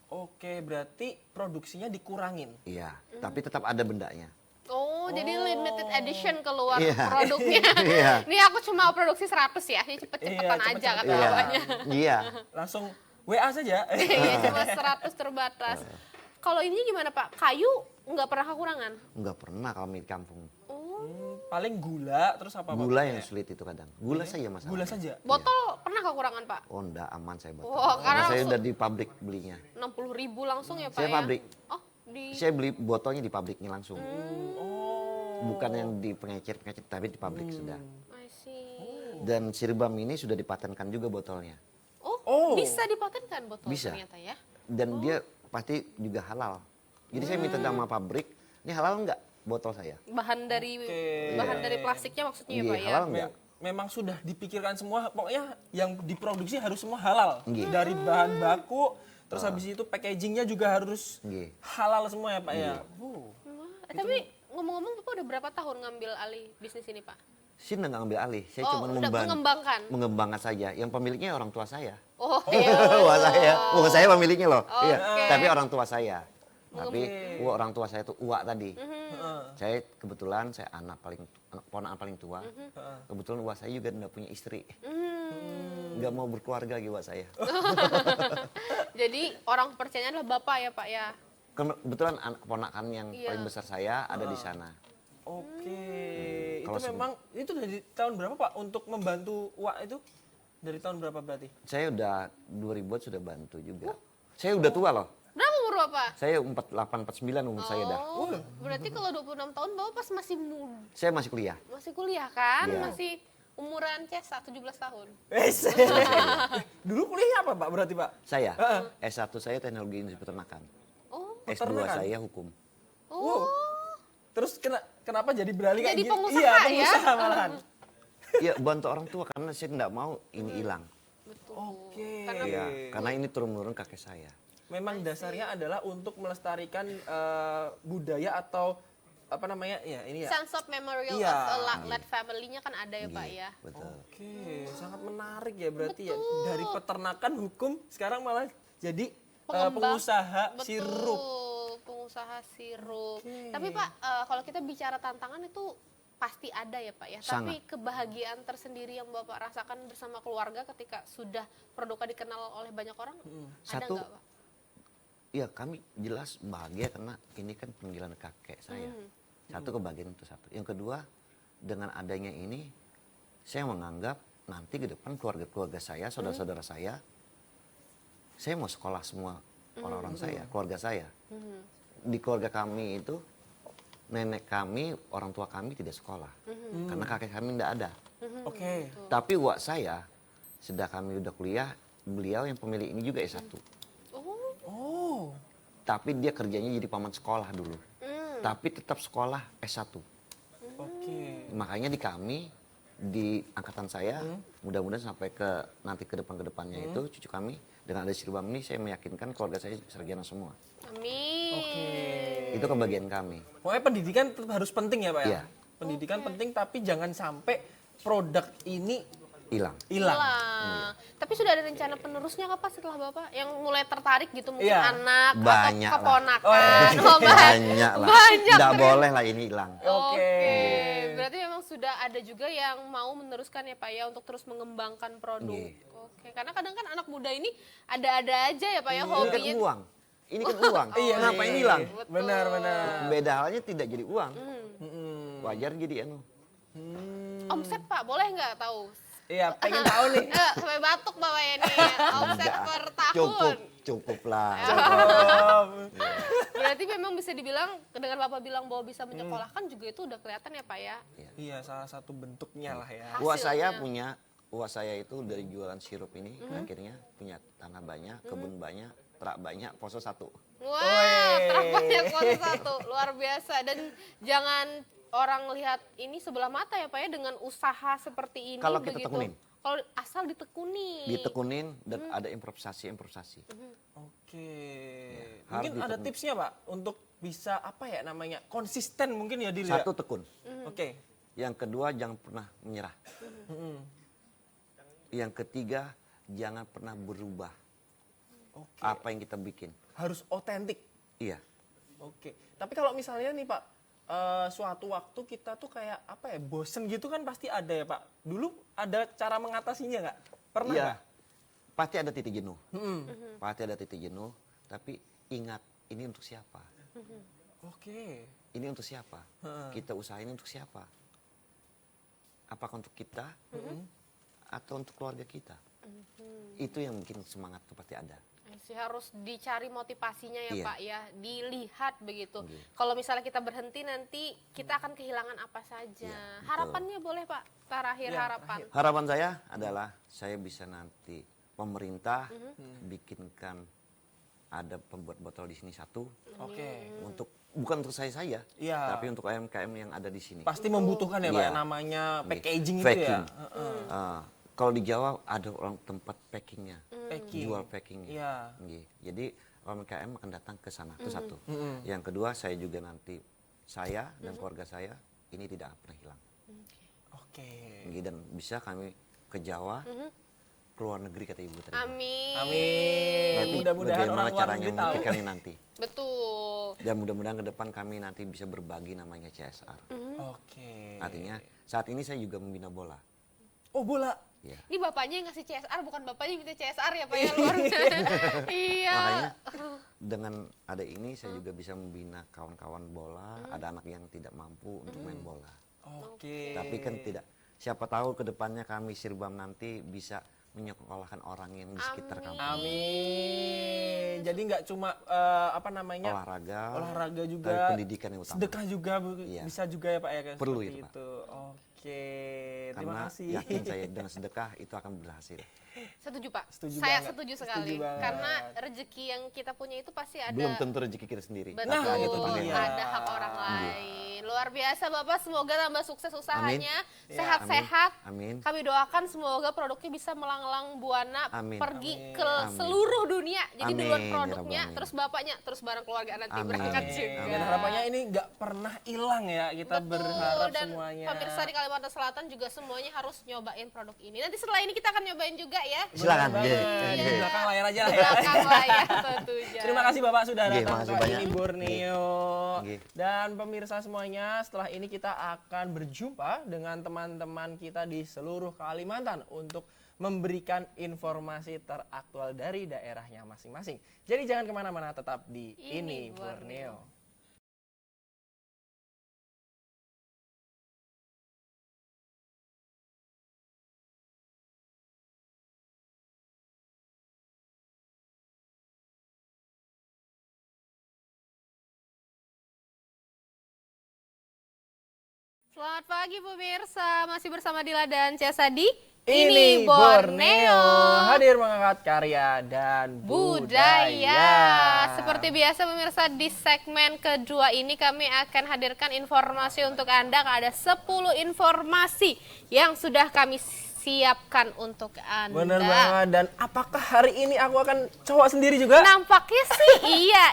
Oke, berarti produksinya dikurangin. Iya, tapi tetap ada bendanya. Oh, jadi limited edition keluar Iya. produknya. Iya. Ini aku cuma produksi 100 ya, ini cepet-cepetan Iya, aja kata cepet-cepetan. bapaknya. Iya. Langsung WA saja. Iya, cuma 100 terbatas. Kalau ini gimana Pak? Kayu nggak pernah kekurangan? Enggak pernah kami di kampung. Paling gula, terus apa Pak? Gula yang sulit itu kadang. Gula saja masalah. Gula saja. Botol pernah kekurangan Pak? Oh enggak, aman saya botol. Wah, karena Karena saya langsung- udah di pabrik belinya. 60.000 langsung ya Pak Saya ya? pabrik. Oh, di... Saya beli botolnya di pabriknya langsung. Oh. Bukan yang di pengecer-pengecer, tapi di pabrik sudah. I see. Dan Sirbam ini sudah dipatenkan juga botolnya. Oh. Bisa dipatenkan botol Bisa. ternyata ya? Dan dia pasti juga halal. Jadi saya minta sama pabrik, ini halal enggak botol saya? Bahan dari plastiknya maksudnya ya Iya, Pak ya? halal enggak? Memang sudah dipikirkan semua, pokoknya yang diproduksi harus semua halal. Nggih. Dari bahan baku, terus habis itu packagingnya juga harus Nggih. halal semua ya Pak ya. Tapi ngomong-ngomong Bapak udah berapa tahun ngambil alih bisnis ini Pak? Saya enggak ngambil alih, saya Oh, cuma udah mengembangkan? mengembangkan saja. Yang pemiliknya orang tua saya. Oh, iya. Wah saya, bukan saya pemiliknya loh. Iya, Oke. tapi orang tua saya. Tapi orang tua saya itu uak tadi. Saya kebetulan saya ponakan paling tua. Kebetulan uak saya juga enggak punya istri. Enggak mau berkeluarga lagi uak saya. Jadi orang percayanya adalah Bapak ya Pak ya? Kebetulan keponakan yang Iya. paling besar saya ada di sana. Oke. Kalau Itu memang, itu dari tahun berapa Pak untuk membantu Wak itu? Dari tahun berapa berarti? Saya udah 2000-an sudah bantu juga. Saya udah tua loh. Berapa umur Bapak? Saya 48, 49 umur saya dah. Oh, berarti kalau 26 tahun Bapak pas masih muda, Saya masih kuliah. masih kuliah kan? Iya. Masih umuran Cesa 17 tahun. Dulu kuliahnya apa Pak berarti Pak? Saya, S1 saya teknologi industri peternakan. Oh, S2 Peternakan? saya hukum. oh. Terus kenapa jadi beralih kayak Jadi gitu? pengusaha Iya, ya? pengusaha malahan. Iya, bantu orang tua karena saya tidak mau ini hilang. Betul. Oke. Iya, karena ini turun-menurun kakek saya. Memang dasarnya adalah untuk melestarikan budaya atau apa namanya ya ini ya. Sense of memorial Iya. of a Lat family-nya kan ada ya Pak ya? Betul. Oke, sangat menarik ya berarti ya. Dari peternakan hukum sekarang malah jadi pengusaha Betul, sirup. pengusaha sirup. Tapi Pak, kalau kita bicara tantangan itu pasti ada ya Pak ya. Tapi Sangat. kebahagiaan tersendiri yang Bapak rasakan bersama keluarga ketika sudah produknya dikenal oleh banyak orang, ada Satu, nggak Pak? ya kami jelas bahagia karena ini kan peninggalan kakek saya. Satu kebahagiaan itu satu. Yang kedua, dengan adanya ini, saya menganggap nanti ke depan keluarga-keluarga saya, saudara-saudara saya mau sekolah semua orang-orang saya, keluarga saya. Di keluarga kami itu, nenek kami, orang tua kami tidak sekolah. Karena kakek kami tidak ada. Oke. Tapi wak saya, sudah kami udah kuliah, beliau yang pemilik ini juga S1. Oh. Tapi dia kerjanya jadi paman sekolah dulu. Tapi tetap sekolah S1. Oke. Makanya di kami, di angkatan saya, mudah-mudahan sampai ke nanti ke depannya itu, cucu kami, dengan ada Sirbam ini, saya meyakinkan keluarga saya sarjana semua. Amin. Itu kebahagiaan kami. Pokoknya pendidikan tetap harus penting ya Pak ya? Iya. Pendidikan penting tapi jangan sampai produk ini Hilang. hilang. Hilang. Tapi sudah ada rencana penerusnya nggak Pak setelah Bapak yang mulai tertarik gitu mungkin Iya. anak Banyak atau lah. keponakan? Oh, Banyak lah. Banyak. Tidak boleh lah ini hilang. Oke. Berarti memang sudah ada juga yang mau meneruskan ya Pak ya untuk terus mengembangkan produk. Iya. Oke. Karena kadang kan anak muda ini ada-ada aja ya Pak ya Ini kan hobinya. uang. Ini kan uang. Ngapain hilang? Betul. Benar. Beda halnya tidak jadi uang. Wajar jadi anu. Omset Pak boleh nggak tahu? Iya, pengen tahu nih. Sampai batuk Bapak ya nih. Omset Enggak. per tahun. Cukup lah. Berarti memang bisa dibilang dengan Bapak bilang bahwa bisa menyekolahkan juga itu udah kelihatan ya Pak ya. Iya, salah satu bentuknya lah ya. Uang saya Hasilnya. punya, uang saya itu dari jualan sirup ini akhirnya punya tanah banyak, kebun banyak, terak banyak, poso satu. Wah, terbanyak kota satu, luar biasa. Dan jangan orang lihat ini sebelah mata ya Pak ya dengan usaha seperti ini. Kalau kita begitu. tekunin. Kalau asal ditekuni. Ditekunin dan ada improvisasi. Oke. harus Mungkin ada ditekuni. tipsnya Pak untuk bisa apa ya namanya konsisten mungkin ya diri ya? Satu, tekun. Oke. Yang kedua, jangan pernah menyerah. Yang ketiga, jangan pernah berubah Oke. apa yang kita bikin. Harus otentik. Iya. Oke. Tapi kalau misalnya nih Pak, suatu waktu kita tuh kayak apa ya bosen gitu kan pasti ada ya Pak. Dulu ada cara mengatasinya nggak? Pernah Iya. nggak? Pasti ada titik jenuh. Pasti ada titik jenuh. Tapi ingat, ini untuk siapa? Oke. Ini untuk siapa? Kita usahain untuk siapa? Apakah untuk kita? Atau untuk keluarga kita? Itu yang bikin semangat tuh pasti ada. Sih harus dicari motivasinya ya Iya. Pak ya, dilihat begitu. Kalau misalnya kita berhenti nanti kita akan kehilangan apa saja. Iya, betul. Harapannya boleh Pak, terakhir Iya, harapan. Harapan saya adalah saya bisa nanti pemerintah bikinkan ada pembuat botol di sini satu Oke. untuk bukan untuk saya Iya. tapi untuk UMKM yang ada di sini. Pasti membutuhkan ya Pak Iya. ya, namanya Iya. packaging itu Packing. ya. Kalau di Jawa ada orang tempat packingnya, Packing. jual packingnya. Iya. Nggih. Jadi UMKM akan datang ke sana itu satu. Yang kedua saya juga nanti saya dan keluarga saya ini tidak pernah hilang. Oke. Nggih, dan bisa kami ke Jawa, ke luar negeri kata ibu tadi. Amin. Amin. Nanti Mudah-mudahan bagaimana orang luar caranya negeri tahu. membuktikannya nanti. Betul. Dan mudah-mudahan ke depan kami nanti bisa berbagi namanya CSR. Oke. Artinya saat ini saya juga membina bola. Oh bola. Ya. Ini bapaknya yang ngasih CSR, bukan bapaknya yang minta CSR ya Pak ya, luar biasa. Iya. Makanya dengan ada ini saya juga bisa membina kawan-kawan bola, ada anak yang tidak mampu untuk main bola. Oke. Tapi kan tidak, siapa tahu ke depannya kami Sirbam nanti bisa menyekolahkan orang yang di sekitar kampung. Amin. Jadi nggak cuma apa namanya olahraga juga, tapi pendidikan yang utama. sedekah juga Iya. bisa juga ya Pak ya kayak Perlu seperti itu, Pak. itu. Oke. Terima Karena kasih. yakin saya dengan sedekah itu akan berhasil. Setuju Pak. Setuju Saya banget. setuju Setuju sekali. banget. Karena rezeki yang kita punya itu pasti ada. Belum tentu rezeki kita sendiri. Betul, Nah, itu dia. ada hak orang lain. Luar biasa Bapak, semoga tambah sukses usahanya, Ya, sehat-sehat. Amin. Kami doakan semoga produknya bisa melanglang buana Amin. pergi Amin. ke Amin. seluruh dunia. Jadi Amin, duluan ya produknya, Rabbal terus bapaknya, terus bareng keluarga nanti Amin. berangkat Amin. juga. Dan harapannya ini nggak pernah hilang ya, kita berharap dan semuanya. pemirsa di Kalimantan Selatan juga semuanya harus nyobain produk ini. Nanti setelah ini kita akan nyobain juga ya. Silakan. Bener Iya. banget. Di belakang layar aja Di lah ya. belakang layar tentunya. Terima kasih Bapak sudah Nggih, datang makasih ke banyak. ini Borneo. Nggih. Dan pemirsa semuanya, setelah ini kita akan berjumpa dengan teman-teman kita di seluruh Kalimantan untuk memberikan informasi teraktual dari daerahnya masing-masing. Jadi jangan kemana-mana, tetap di Ini Ini Borneo. Selamat pagi pemirsa, masih bersama Dila dan Cesa di Ini Borneo hadir mengangkat karya dan budaya. Seperti biasa pemirsa, di segmen kedua ini kami akan hadirkan informasi untuk Anda. Ada 10 informasi yang sudah kami siapkan untuk Anda. Bener banget. Dan apakah hari ini aku akan cowok sendiri juga? Nampaknya sih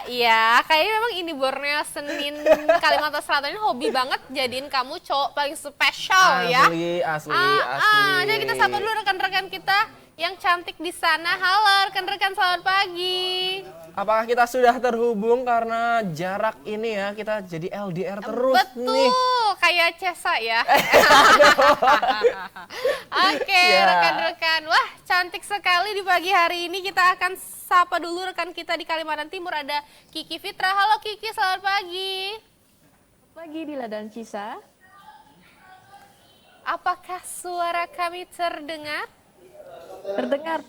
iya. Kayaknya memang ini Borneo Senin Kalimantan Selatan ini hobi banget jadiin kamu cowok paling spesial ya. Asli. Jadi kita sapa dulu rekan-rekan kita yang cantik di sana. Halo rekan-rekan, selamat pagi. Apakah kita sudah terhubung karena jarak ini ya, kita jadi LDR terus Betul, nih. kayak Cesa ya. Oke, Ya. rekan-rekan. Wah, cantik sekali di pagi hari ini. Kita akan sapa dulu rekan kita di Kalimantan Timur, ada Kiki Fitra. Halo Kiki, selamat pagi. Pagi Dila dan Cisa. Apakah suara kami terdengar? Terdengar.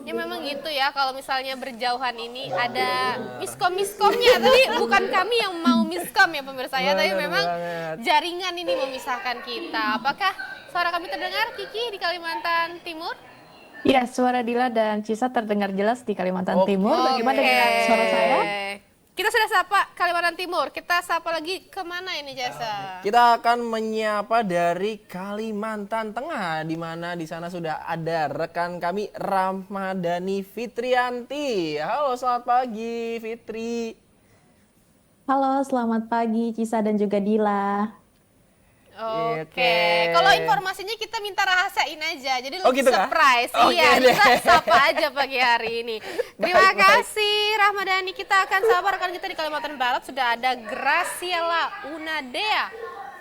Ya memang gitu ya, kalau misalnya berjauhan ini ada miskom-miskomnya. Tapi bukan kami yang mau miskom ya pemirsa ya, tapi Bener memang banget. jaringan ini memisahkan kita. Apakah suara kami terdengar Kiki di Kalimantan Timur? Ya, suara Dila dan Cisa terdengar jelas di Kalimantan Oke. Timur. Bagaimana dengan suara saya? Kita sudah sapa Kalimantan Timur. Kita sapa lagi kemana ini Jasa? Kita akan menyapa dari Kalimantan Tengah, di mana di sana sudah ada rekan kami Ramadhani Fitrianti. Halo, selamat pagi Fitri. Halo, selamat pagi Cisa dan juga Dila. Oke, kalau informasinya kita minta rahasiain aja, jadi lebih gitu kah? surprise. Oke Iya, deh. kita sapa aja pagi hari ini. Terima kasih Rahmadani. Kita akan sapa rekan kita di Kalimantan Barat, sudah ada Graciela Unadea.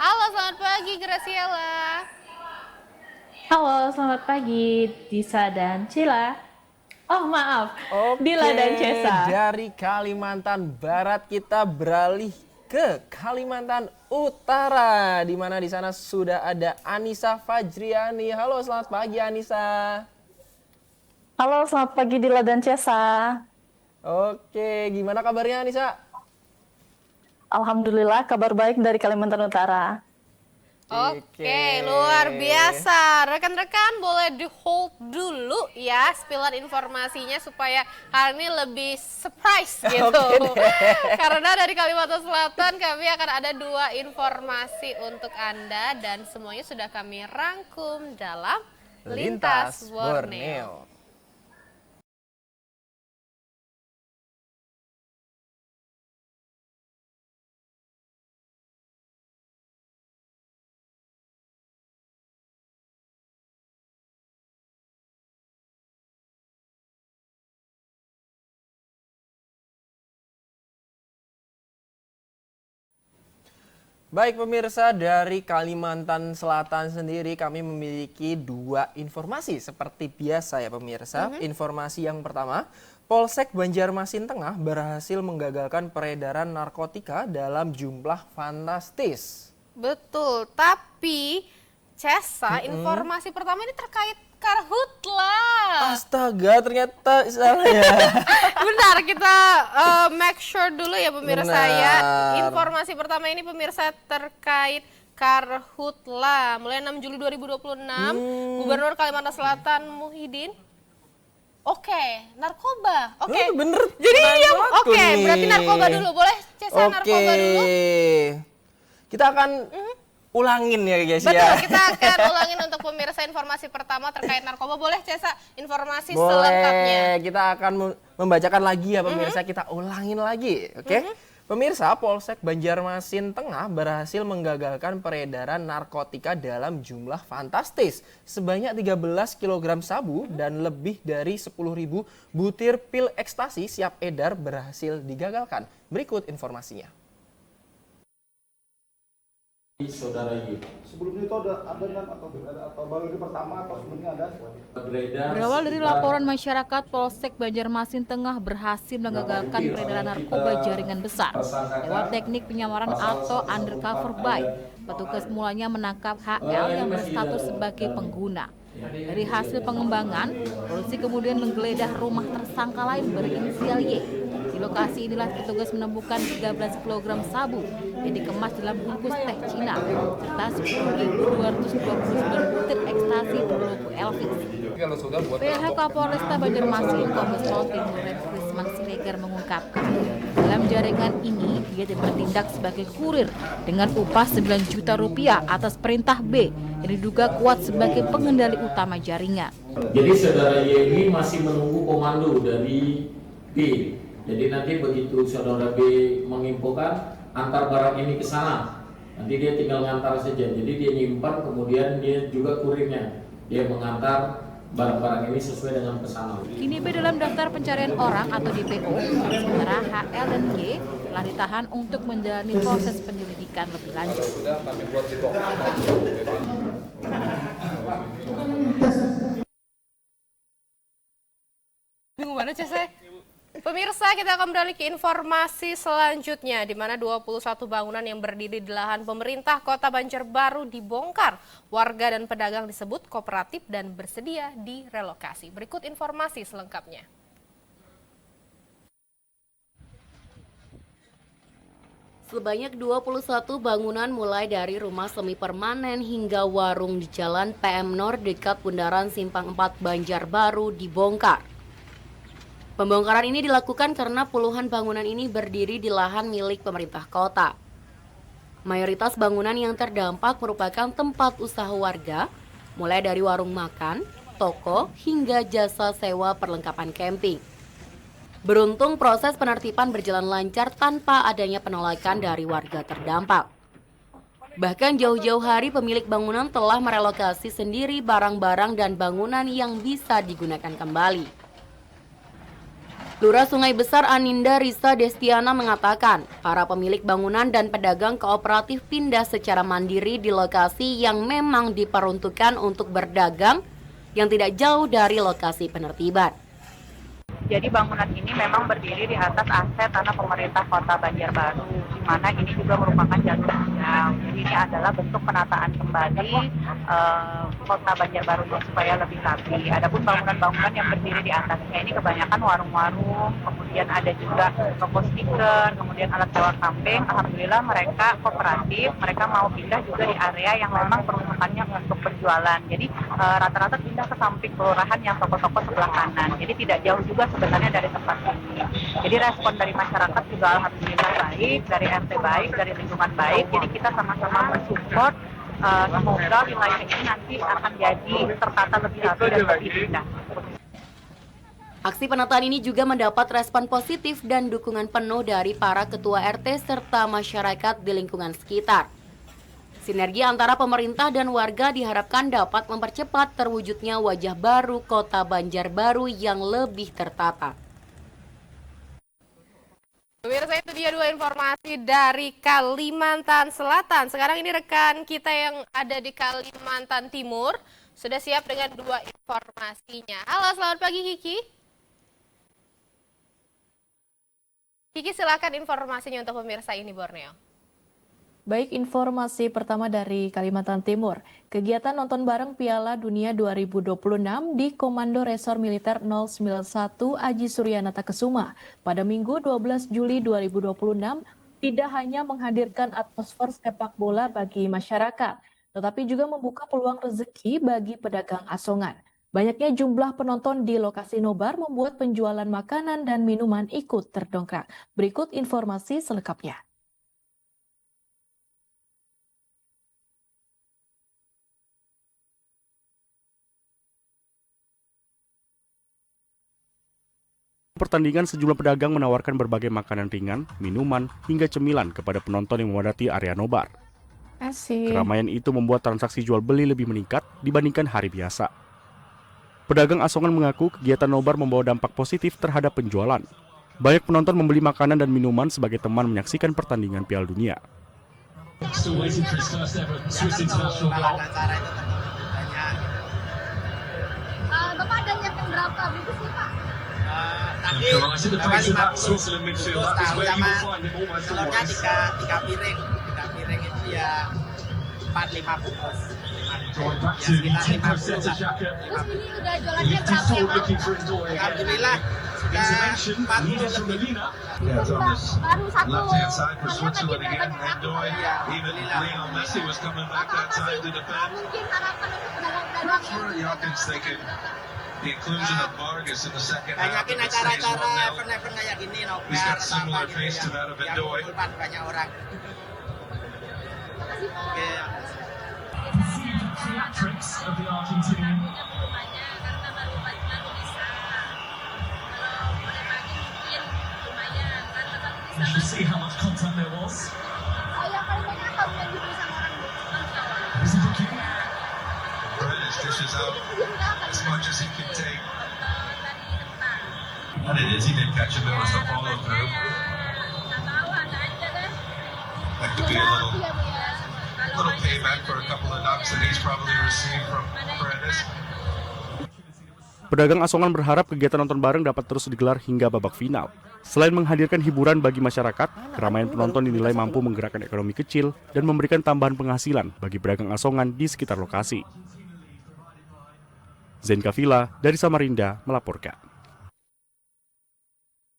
Halo, selamat pagi Graciela. Halo, selamat pagi Cisa dan Cila. Oh maaf, Dila dan Cesa. Dari Kalimantan Barat kita beralih ke Kalimantan Utara, di mana di sana sudah ada Anissa Fajriani. Halo, selamat pagi Anissa. Halo, selamat pagi Dila dan Cesa. Oke, gimana kabarnya Anissa? Alhamdulillah, kabar baik dari Kalimantan Utara. Oke, luar biasa. Rekan-rekan boleh di hold dulu ya spillan informasinya supaya hari ini lebih surprise gitu. Karena dari Kalimantan Selatan kami akan ada 2 informasi untuk Anda dan semuanya sudah kami rangkum dalam Lintas Borneo. Baik pemirsa, dari Kalimantan Selatan sendiri kami memiliki 2 informasi seperti biasa ya pemirsa. Informasi yang pertama, Polsek Banjarmasin Tengah berhasil menggagalkan peredaran narkotika dalam jumlah fantastis. Betul, tapi Cesa, informasi pertama ini terkait karhutla. Astaga, ternyata salah ya. Bentar, kita make sure dulu ya pemirsa ya. Benar. Informasi pertama ini pemirsa terkait karhutla. Mulai 6 Juli 2026, Gubernur Kalimantan Selatan Muhyiddin. Oke, narkoba. Oke. Bener. Jadi Nah, yang aku oke, nih. berarti narkoba dulu. Boleh Cesa narkoba dulu? Kita akan ulangin ya guys Betul, ya. kita akan ulangin untuk pemirsa informasi pertama terkait narkoba. Boleh Cesa informasi Boleh, selengkapnya? kita akan membacakan lagi ya pemirsa, kita ulangin lagi, oke? Pemirsa, Polsek Banjarmasin Tengah berhasil menggagalkan peredaran narkotika dalam jumlah fantastis. Sebanyak 13 kg sabu dan lebih dari 10.000 butir pil ekstasi siap edar berhasil digagalkan. Berikut informasinya. Saudara Y. Sebelumnya itu ada kan atau baru ini pertama atau sebelumnya ada? Berawal dari laporan masyarakat, Polsek Banjarmasin Tengah berhasil menggagalkan peredaran narkoba jaringan besar lewat teknik penyamaran atau undercover buy. Petugas mulanya menangkap HL yang berstatus sebagai pengguna. Dari hasil pengembangan, polisi kemudian menggeledah rumah tersangka lain berinisial Y. Di lokasi inilah petugas menemukan 13 kg sabu yang dikemas dalam bungkus teh Cina serta 10.229 butir ekstasi berlogo Elvis. PH Kapolresta Banjarmasin, Kombes Pol Timur Krisman Siregar mengungkapkan, dalam jaringan ini dia bertindak sebagai kurir dengan upah 9 juta rupiah atas perintah B yang diduga kuat sebagai pengendali utama jaringan. Jadi saudara Y ini masih menunggu komando dari B. Jadi nanti begitu saudara B menginfokan antar barang ini ke sana, nanti dia tinggal ngantar saja. Jadi dia nyimpan, kemudian dia juga kurirnya, dia mengantar barang-barang ini sesuai dengan pesanan. Kini B dalam daftar pencarian orang atau DPO, sementara HL dan Y telah ditahan untuk menjalani proses penyelidikan lebih lanjut. Bingung mana Cesa? Pemirsa, kita akan beralih ke informasi selanjutnya, di mana 21 bangunan yang berdiri di lahan pemerintah Kota Banjarbaru dibongkar. Warga dan pedagang disebut kooperatif dan bersedia direlokasi. Berikut informasi selengkapnya. Sebanyak 21 bangunan mulai dari rumah semi permanen hingga warung di Jalan PM Nor dekat Bundaran Simpang 4 Banjarbaru dibongkar. Pembongkaran ini dilakukan karena puluhan bangunan ini berdiri di lahan milik pemerintah kota. Mayoritas bangunan yang terdampak merupakan tempat usaha warga, mulai dari warung makan, toko, hingga jasa sewa perlengkapan camping. Beruntung proses penertiban berjalan lancar tanpa adanya penolakan dari warga terdampak. Bahkan jauh-jauh hari pemilik bangunan telah merelokasi sendiri barang-barang dan bangunan yang bisa digunakan kembali. Lurah Sungai Besar Aninda Risa Destiana mengatakan, para pemilik bangunan dan pedagang kooperatif pindah secara mandiri di lokasi yang memang diperuntukkan untuk berdagang yang tidak jauh dari lokasi penertiban. Jadi bangunan ini memang berdiri di atas aset tanah pemerintah Kota Banjarbaru, di mana ini juga merupakan jalur panjang. Jadi ini adalah bentuk penataan kembali Kota Banjarbaru supaya lebih rapi. Adapun bangunan-bangunan yang berdiri di atasnya ini kebanyakan warung-warung, kemudian ada juga toko stiker, kemudian alat sewa camping. Alhamdulillah mereka kooperatif, mereka mau pindah juga di area yang memang peruntukannya untuk berjualan. Jadi rata-rata pindah ke samping kelurahan yang toko-toko sebelah kanan. Jadi tidak jauh juga sebenarnya dari tempat ini. Jadi respon dari masyarakat juga alhamdulillah baik, dari RT baik, dari lingkungan baik. Jadi kita sama-sama mensupport semoga wilayah ini nanti akan jadi tertata lebih rapi dan lebih indah. Aksi penataan ini juga mendapat respon positif dan dukungan penuh dari para ketua RT serta masyarakat di lingkungan sekitar. Sinergi antara pemerintah dan warga diharapkan dapat mempercepat terwujudnya wajah baru Kota Banjarbaru yang lebih tertata. Pemirsa, itu dia dua informasi dari Kalimantan Selatan. Sekarang ini rekan kita yang ada di Kalimantan Timur sudah siap dengan dua informasinya. Halo, selamat pagi Kiki. Kiki, silakan informasinya untuk pemirsa ini Borneo. Baik, informasi pertama dari Kalimantan Timur. Kegiatan nonton bareng Piala Dunia 2026 di Komando Resor Militer 091 Aji Suryanata Kesuma pada Minggu 12 Juli 2026 tidak hanya menghadirkan atmosfer sepak bola bagi masyarakat, tetapi juga membuka peluang rezeki bagi pedagang asongan. Banyaknya jumlah penonton di lokasi nobar membuat penjualan makanan dan minuman ikut terdongkrak. Berikut informasi selengkapnya. Pertandingan sejumlah pedagang menawarkan berbagai makanan ringan, minuman, hingga cemilan kepada penonton yang memadati area nobar. Asik. Keramaian itu membuat transaksi jual beli lebih meningkat dibandingkan hari biasa. Pedagang asongan mengaku kegiatan nobar membawa dampak positif terhadap penjualan. Banyak penonton membeli makanan dan minuman sebagai teman menyaksikan pertandingan Piala Dunia. Bapak ada nyiapin berapa bungkus nih Pak? Tapi telurnya tiga piring itu ya 4-5 bungkus. Terus ini udah jualannya berapa ya Pak? Alhamdulillah sudah 40 lebih. Baru satu. Mungkin harapan untuk pedagang-pedagang. Banyakin acara-acara event-event kayak gini, nobar atau apa gitu ya, yang mengumpulkan banyak orang. As much as he can take. What it is, he didn't catch him, it was the follow through. That could be a little payback for a couple of knocks that he's probably received from Paredes. Pedagang asongan berharap kegiatan nonton bareng dapat terus digelar hingga babak final. Selain menghadirkan hiburan bagi masyarakat, keramaian penonton dinilai mampu menggerakkan ekonomi kecil dan memberikan tambahan penghasilan bagi pedagang asongan di sekitar lokasi. Zain Kafila dari Samarinda melaporkan.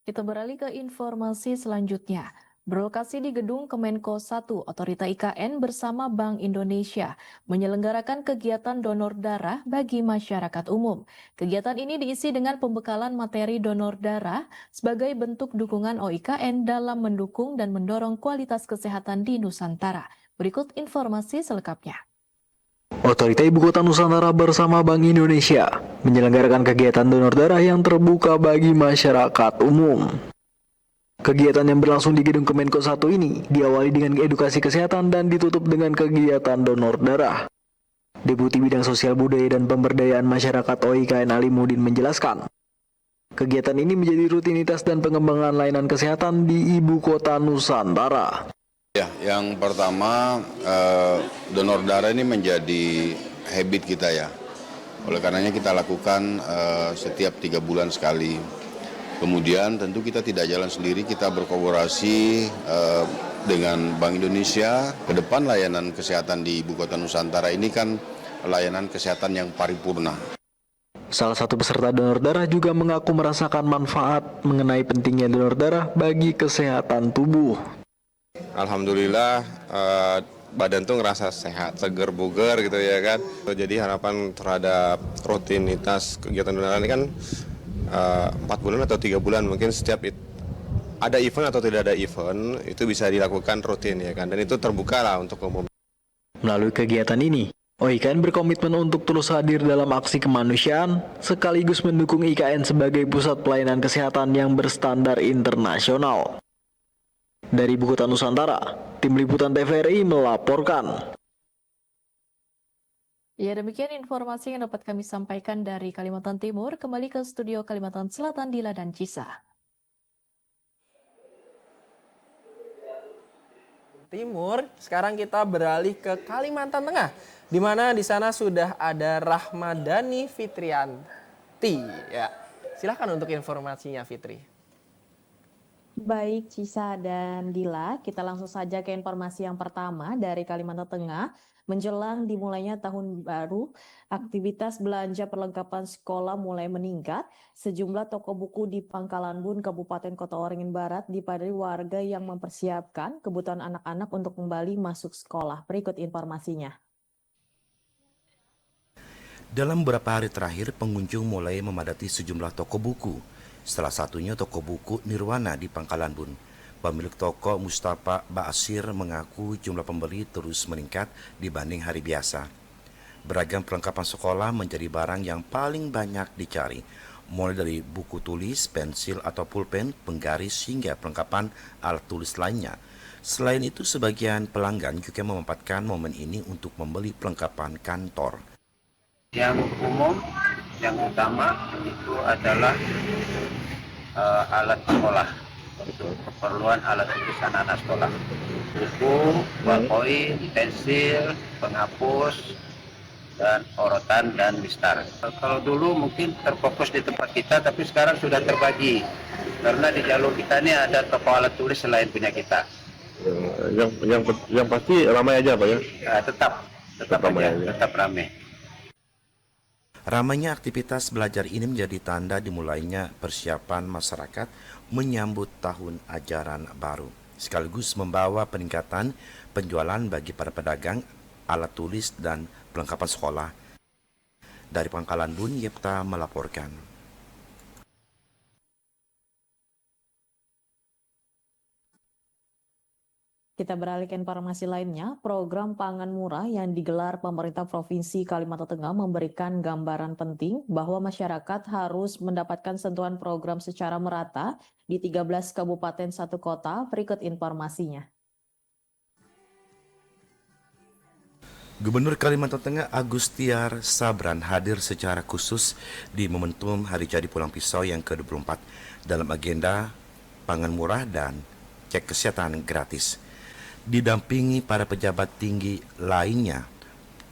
Kita beralih ke informasi selanjutnya. Berlokasi di gedung Kemenko 1, Otorita IKN bersama Bank Indonesia menyelenggarakan kegiatan donor darah bagi masyarakat umum. Kegiatan ini diisi dengan pembekalan materi donor darah sebagai bentuk dukungan OIKN dalam mendukung dan mendorong kualitas kesehatan di Nusantara. Berikut informasi selengkapnya. Otorita Ibu Kota Nusantara bersama Bank Indonesia menyelenggarakan kegiatan donor darah yang terbuka bagi masyarakat umum. Kegiatan yang berlangsung di gedung Kemenko 1 ini diawali dengan edukasi kesehatan dan ditutup dengan kegiatan donor darah. Deputi Bidang Sosial Budaya dan Pemberdayaan Masyarakat OIKN Alimuddin menjelaskan, kegiatan ini menjadi rutinitas dan pengembangan layanan kesehatan di Ibu Kota Nusantara. Ya, yang pertama donor darah ini menjadi habit kita ya. Oleh karenanya kita lakukan setiap 3 bulan sekali. Kemudian tentu kita tidak jalan sendiri, kita berkolaborasi dengan Bank Indonesia. Ke depan layanan kesehatan di Ibu Kota Nusantara ini kan layanan kesehatan yang paripurna. Salah satu peserta donor darah juga mengaku merasakan manfaat mengenai pentingnya donor darah bagi kesehatan tubuh. Alhamdulillah badan tuh ngerasa sehat, seger, bugar gitu ya kan. Jadi harapan terhadap rutinitas kegiatan donor ini kan 4 bulan atau 3 bulan mungkin setiap ada event atau tidak ada event itu bisa dilakukan rutin ya kan, dan itu terbuka lah untuk umum. Melalui kegiatan ini, OIKN berkomitmen untuk terus hadir dalam aksi kemanusiaan sekaligus mendukung IKN sebagai pusat pelayanan kesehatan yang berstandar internasional. Dari Ibu Kota Nusantara, Tim Liputan TVRI melaporkan. Ya, demikian informasi yang dapat kami sampaikan dari Kalimantan Timur. Kembali ke studio Kalimantan Selatan, Dila dan Cisa. Timur, sekarang kita beralih ke Kalimantan Tengah, di mana di sana sudah ada Rahmadani Fitrianti. Ya, silakan untuk informasinya, Fitri. Baik, Cisa dan Dila, kita langsung saja ke informasi yang pertama dari Kalimantan Tengah. Menjelang dimulainya tahun baru, aktivitas belanja perlengkapan sekolah mulai meningkat. Sejumlah toko buku di Pangkalan Bun, Kabupaten Kota Waringin Barat dipadati warga yang mempersiapkan kebutuhan anak-anak untuk kembali masuk sekolah. Berikut informasinya. Dalam beberapa hari terakhir, pengunjung mulai memadati sejumlah toko buku. Salah satunya toko buku Nirwana di Pangkalan Bun. Pemilik toko Mustafa Ba'asir mengaku jumlah pembeli terus meningkat dibanding hari biasa. Beragam perlengkapan sekolah menjadi barang yang paling banyak dicari, mulai dari buku tulis, pensil atau pulpen, penggaris hingga perlengkapan alat tulis lainnya. Selain itu, sebagian pelanggan juga memanfaatkan momen ini untuk membeli perlengkapan kantor. Yang umum, yang utama itu adalah alat sekolah. Untuk keperluan alat tulis anak-anak sekolah, buku, ballpoint, pensil, penghapus, dan orotan dan mistar. Kalau dulu mungkin terfokus di tempat kita, tapi sekarang sudah terbagi karena di jalur kita ini ada toko alat tulis selain punya kita. Yang pasti ramai aja Pak ya? Ya, tetap ramai. Tetap ramai. Ramainya aktivitas belajar ini menjadi tanda dimulainya persiapan masyarakat menyambut tahun ajaran baru, sekaligus membawa peningkatan penjualan bagi para pedagang alat tulis dan perlengkapan sekolah. Dari Pangkalan Bun, Yepta melaporkan. Kita beralih ke informasi lainnya, program pangan murah yang digelar pemerintah Provinsi Kalimantan Tengah memberikan gambaran penting bahwa masyarakat harus mendapatkan sentuhan program secara merata di 13 kabupaten 1 kota. Berikut informasinya. Gubernur Kalimantan Tengah Agustiar Sabran hadir secara khusus di momentum Hari Jadi Pulang Pisau yang ke-24 dalam agenda pangan murah dan cek kesehatan gratis. Didampingi para pejabat tinggi lainnya,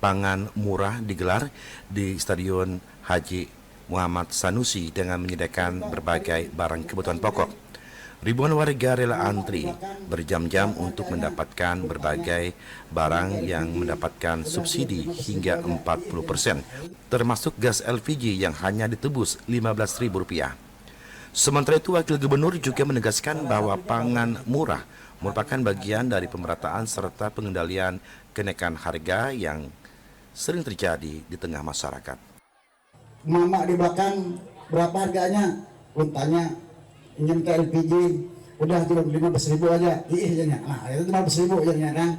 pangan murah digelar di Stadion Haji Muhammad Sanusi dengan menyediakan berbagai barang kebutuhan pokok. Ribuan warga rela antri berjam-jam untuk mendapatkan berbagai barang yang mendapatkan subsidi hingga 40%, termasuk gas LPG yang hanya ditebus Rp15.000. Sementara itu, Wakil Gubernur juga menegaskan bahwa pangan murah merupakan bagian dari pemerataan serta pengendalian kenaikan harga yang sering terjadi di tengah masyarakat. Mama di belakang berapa harganya? Pun tanya, ingin ke LPG, udah tuh 15.000 aja. Iya jadinya. Nah, itu 15.000 jadinya kan.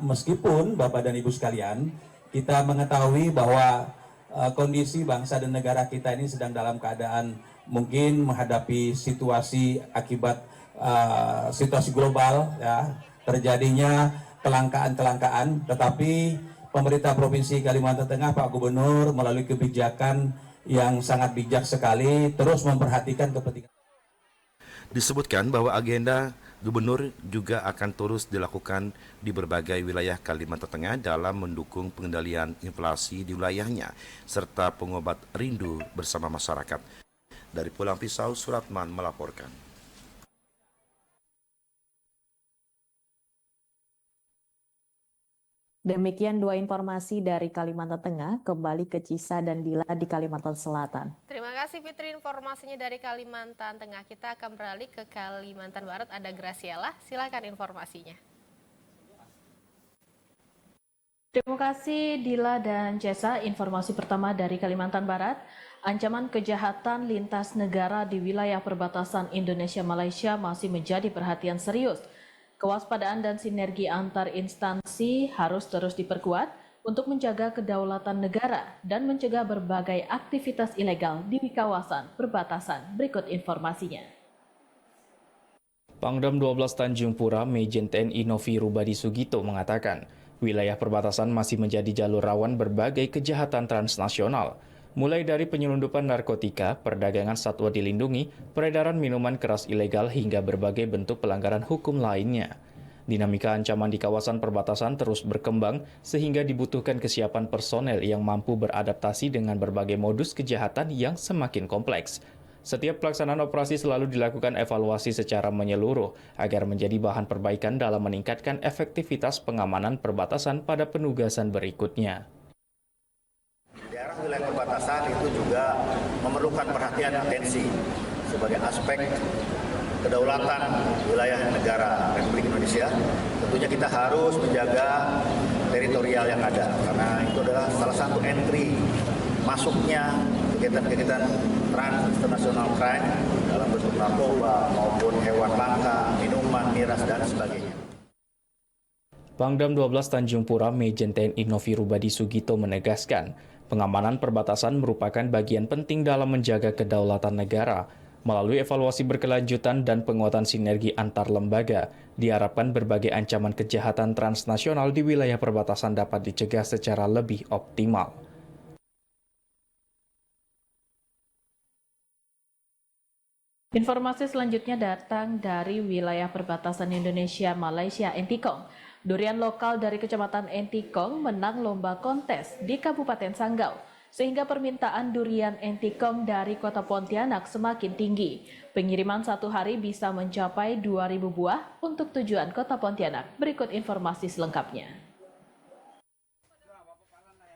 Meskipun Bapak dan Ibu sekalian, kita mengetahui bahwa kondisi bangsa dan negara kita ini sedang dalam keadaan mungkin menghadapi situasi akibat situasi global, ya, terjadinya kelangkaan, tetapi pemerintah Provinsi Kalimantan Tengah, Pak Gubernur melalui kebijakan yang sangat bijak sekali terus memperhatikan kepentingan. Disebutkan bahwa agenda Gubernur juga akan terus dilakukan di berbagai wilayah Kalimantan Tengah dalam mendukung pengendalian inflasi di wilayahnya serta pengobat rindu bersama masyarakat. Dari Pulang Pisau, Suratman melaporkan. Demikian dua informasi dari Kalimantan Tengah, kembali ke Cisa dan Dila di Kalimantan Selatan. Terima kasih Fitri informasinya dari Kalimantan Tengah. Kita akan beralih ke Kalimantan Barat, ada Graciela, silakan informasinya. Terima kasih Dila dan Cesa. Informasi pertama dari Kalimantan Barat, ancaman kejahatan lintas negara di wilayah perbatasan Indonesia-Malaysia masih menjadi perhatian serius. Kewaspadaan dan sinergi antar instansi harus terus diperkuat untuk menjaga kedaulatan negara dan mencegah berbagai aktivitas ilegal di kawasan perbatasan. Berikut informasinya. Pangdam 12 Tanjung Pura, Majen TNI Novi Rubadi Sugito mengatakan, wilayah perbatasan masih menjadi jalur rawan berbagai kejahatan transnasional, mulai dari penyelundupan narkotika, perdagangan satwa dilindungi, peredaran minuman keras ilegal hingga berbagai bentuk pelanggaran hukum lainnya. Dinamika ancaman di kawasan perbatasan terus berkembang sehingga dibutuhkan kesiapan personel yang mampu beradaptasi dengan berbagai modus kejahatan yang semakin kompleks. Setiap pelaksanaan operasi selalu dilakukan evaluasi secara menyeluruh agar menjadi bahan perbaikan dalam meningkatkan efektivitas pengamanan perbatasan pada penugasan berikutnya. Daerah wilayah perbatasan itu juga memerlukan perhatian atensi sebagai aspek kedaulatan wilayah negara Republik Indonesia. Tentunya kita harus menjaga teritorial yang ada karena itu adalah salah satu entry masuknya kegiatan-kegiatan transnational crime dalam bentuk narkoba maupun hewan langka, minuman, miras dan sebagainya. Pangdam 12 Tanjung Pura, Majen TNI Novi Rubadi Sugito menegaskan, pengamanan perbatasan merupakan bagian penting dalam menjaga kedaulatan negara. Melalui evaluasi berkelanjutan dan penguatan sinergi antar lembaga, diharapkan berbagai ancaman kejahatan transnasional di wilayah perbatasan dapat dicegah secara lebih optimal. Informasi selanjutnya datang dari wilayah perbatasan Indonesia-Malaysia, Entikong. Durian lokal dari Kecamatan Entikong menang lomba kontes di Kabupaten Sanggau, sehingga permintaan durian Entikong dari Kota Pontianak semakin tinggi. Pengiriman satu hari bisa mencapai 2.000 buah untuk tujuan Kota Pontianak. Berikut informasi selengkapnya.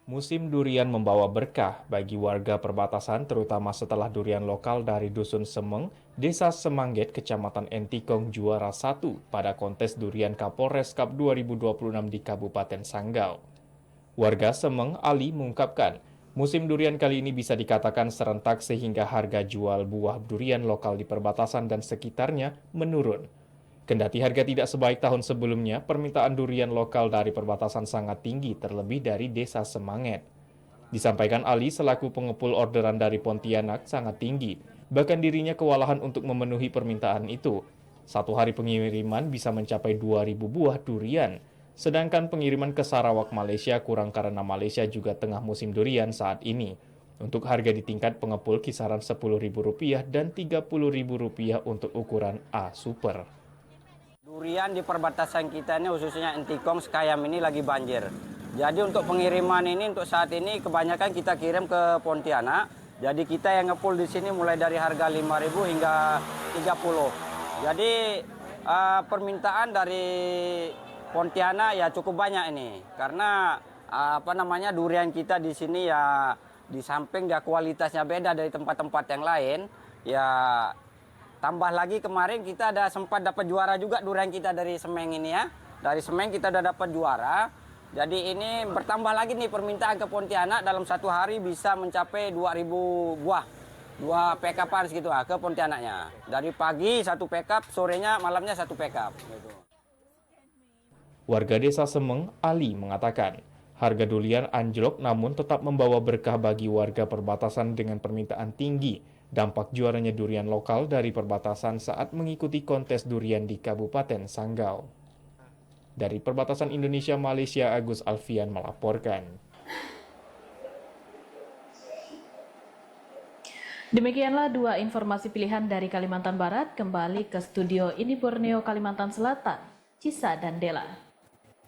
Musim durian membawa berkah bagi warga perbatasan, terutama setelah durian lokal dari Dusun Semeng, Desa Semangget, Kecamatan Entikong juara 1 pada kontes durian Kapolres Cup 2026 di Kabupaten Sanggau. Warga Semeng, Ali, mengungkapkan, musim durian kali ini bisa dikatakan serentak sehingga harga jual buah durian lokal di perbatasan dan sekitarnya menurun. Kendati harga tidak sebaik tahun sebelumnya, permintaan durian lokal dari perbatasan sangat tinggi, terlebih dari Desa Semanget. Disampaikan Ali selaku pengepul orderan dari Pontianak sangat tinggi, bahkan dirinya kewalahan untuk memenuhi permintaan itu. Satu hari pengiriman bisa mencapai 2.000 buah durian, sedangkan pengiriman ke Sarawak, Malaysia kurang karena Malaysia juga tengah musim durian saat ini. Untuk harga di tingkat pengepul kisaran Rp10.000 dan Rp30.000 untuk ukuran A Super. Durian di perbatasan kita ini khususnya Entikong, Sekayam ini lagi banjir. Jadi untuk pengiriman ini untuk saat ini kebanyakan kita kirim ke Pontianak. Jadi kita yang ngepul di sini mulai dari harga 5.000 hingga 30. Jadi permintaan dari Pontianak ya cukup banyak ini. Karena durian kita di sini ya di samping dia kualitasnya beda dari tempat-tempat yang lain, ya Tambah lagi kemarin kita ada sempat dapat juara juga durian kita dari Semeng ini ya. Dari Semeng kita udah dapat juara. Jadi ini bertambah lagi nih permintaan ke Pontianak dalam satu hari bisa mencapai 2.000 buah. 2 pekapan segitu ke Pontianaknya. Dari pagi 1 pekap, sorenya malamnya 1 pekap. Gitu. Warga desa Semeng, Ali, mengatakan, harga durian anjlok namun tetap membawa berkah bagi warga perbatasan dengan permintaan tinggi. Dampak juaranya durian lokal dari perbatasan saat mengikuti kontes durian di Kabupaten Sanggau. Dari perbatasan Indonesia-Malaysia, Agus Alfian melaporkan. Demikianlah 2 informasi pilihan dari Kalimantan Barat. Kembali ke studio ini Borneo, Kalimantan Selatan, Cisa dan Dela.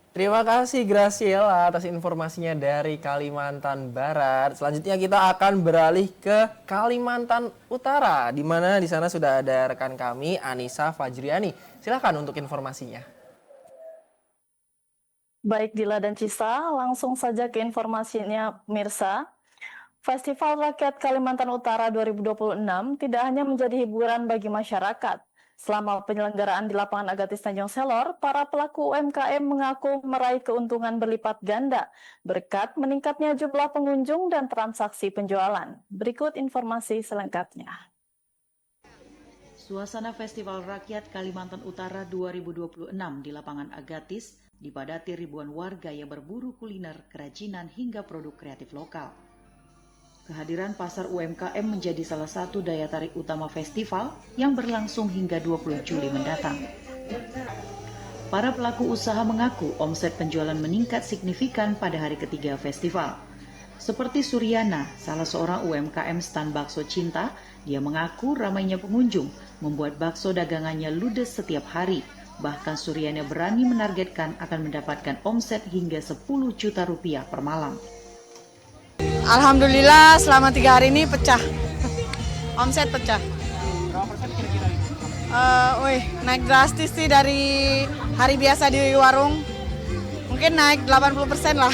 Terima kasih Graciela atas informasinya dari Kalimantan Barat. Selanjutnya kita akan beralih ke Kalimantan Utara, di mana di sana sudah ada rekan kami Anissa Fajriani. Silakan untuk informasinya. Baik Dila dan Cisa, langsung saja ke informasinya pemirsa. Festival Rakyat Kalimantan Utara 2026 tidak hanya menjadi hiburan bagi masyarakat. Selama penyelenggaraan di lapangan Agatis Tanjung Selor, para pelaku UMKM mengaku meraih keuntungan berlipat ganda berkat meningkatnya jumlah pengunjung dan transaksi penjualan. Berikut informasi selengkapnya. Suasana Festival Rakyat Kalimantan Utara 2026 di lapangan Agatis dipadati ribuan warga yang berburu kuliner, kerajinan hingga produk kreatif lokal. Kehadiran pasar UMKM menjadi salah satu daya tarik utama festival yang berlangsung hingga 20 Juli mendatang. Para pelaku usaha mengaku omset penjualan meningkat signifikan pada hari ketiga festival. Seperti Suryana, salah seorang UMKM stand bakso cinta, dia mengaku ramainya pengunjung membuat bakso dagangannya ludes setiap hari. Bahkan Suryana berani menargetkan akan mendapatkan omset hingga 10 juta rupiah per malam. Alhamdulillah selama 3 hari ini pecah, omset pecah. Berapa persen kira-kira ini? Naik drastis sih dari hari biasa di warung, mungkin naik 80% lah.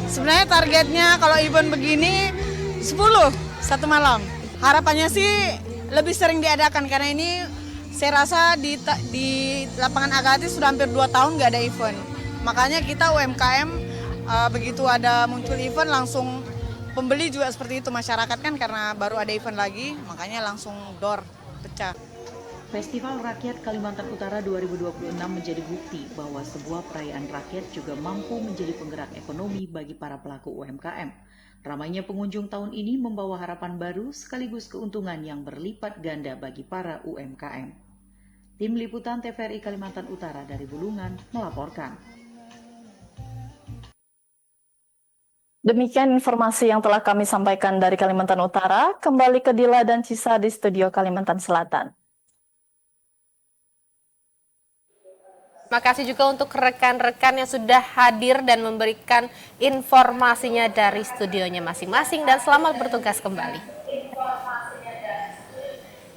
Sebenarnya targetnya kalau event begini 10 satu malam. Harapannya sih lebih sering diadakan karena ini saya rasa di lapangan Agatis sudah hampir 2 tahun nggak ada event. Makanya kita UMKM begitu ada muncul event langsung pembeli juga seperti itu, masyarakat kan karena baru ada event lagi makanya langsung door pecah. Festival Rakyat Kalimantan Utara 2026 menjadi bukti bahwa sebuah perayaan rakyat juga mampu menjadi penggerak ekonomi bagi para pelaku UMKM. Ramainya pengunjung tahun ini membawa harapan baru sekaligus keuntungan yang berlipat ganda bagi para UMKM. Tim Liputan TVRI Kalimantan Utara dari Bulungan melaporkan. Demikian informasi yang telah kami sampaikan dari Kalimantan Utara. Kembali ke Dila dan Cisa di studio Kalimantan Selatan. Makasih juga untuk rekan-rekan yang sudah hadir dan memberikan informasinya dari studionya masing-masing dan selamat bertugas kembali.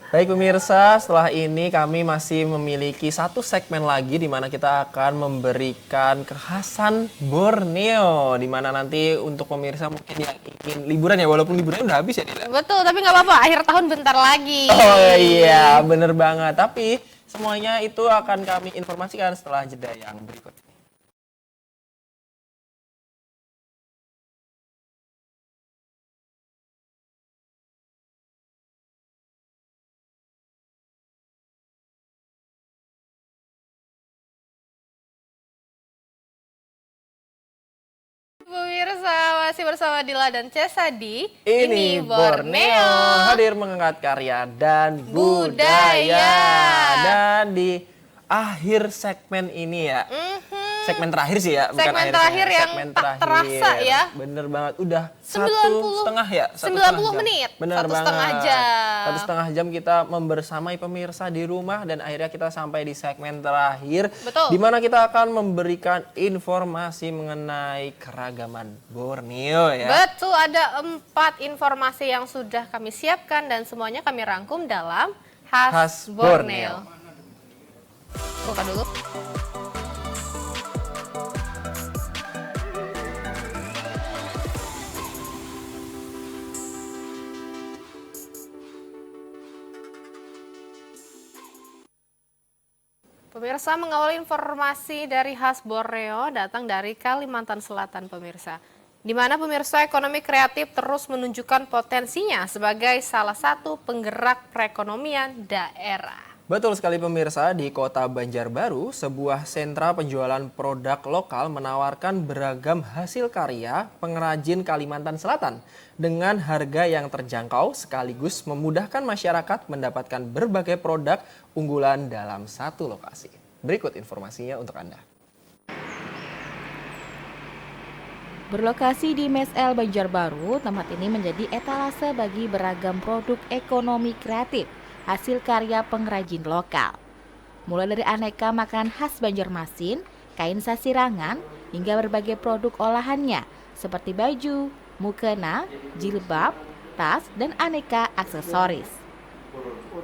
Baik pemirsa, setelah ini kami masih memiliki satu segmen lagi di mana kita akan memberikan kekhasan Borneo, di mana nanti untuk pemirsa mungkin yang ingin liburan ya, walaupun liburannya udah habis ya Dila. Betul, tapi nggak apa-apa, akhir tahun bentar lagi. Oh iya, bener banget. Tapi semuanya itu akan kami informasikan setelah jeda yang berikut. Pemirsa, masih bersama Dila dan Cesa di Ini Borneo, hadir mengangkat karya dan budaya. Dan di akhir segmen ini ya, segmen terakhir sih ya, bukan segmen akhir terakhir yang segmen tak terakhir. terasa ya. Bener banget, udah 90 ya, 90 menit, bener 1,5 banget. jam. 1,5 jam kita membersamai pemirsa di rumah dan akhirnya kita sampai di segmen terakhir. Betul. Di mana kita akan memberikan informasi mengenai keragaman Borneo ya. Betul, ada 4 informasi yang sudah kami siapkan dan semuanya kami rangkum dalam Khas Borneo. Buka dulu. Pemirsa, mengawali informasi dari khas Borneo datang dari Kalimantan Selatan, pemirsa. Di mana pemirsa ekonomi kreatif terus menunjukkan potensinya sebagai salah satu penggerak perekonomian daerah. Betul sekali pemirsa, di kota Banjarbaru, sebuah sentra penjualan produk lokal menawarkan beragam hasil karya pengrajin Kalimantan Selatan dengan harga yang terjangkau sekaligus memudahkan masyarakat mendapatkan berbagai produk unggulan dalam satu lokasi. Berikut informasinya untuk Anda. Berlokasi di Mesel Banjarbaru, tempat ini menjadi etalase bagi beragam produk ekonomi kreatif hasil karya pengrajin lokal. Mulai dari aneka makanan khas Banjarmasin, kain sasirangan, hingga berbagai produk olahannya seperti baju, mukena, jilbab, tas, dan aneka aksesoris.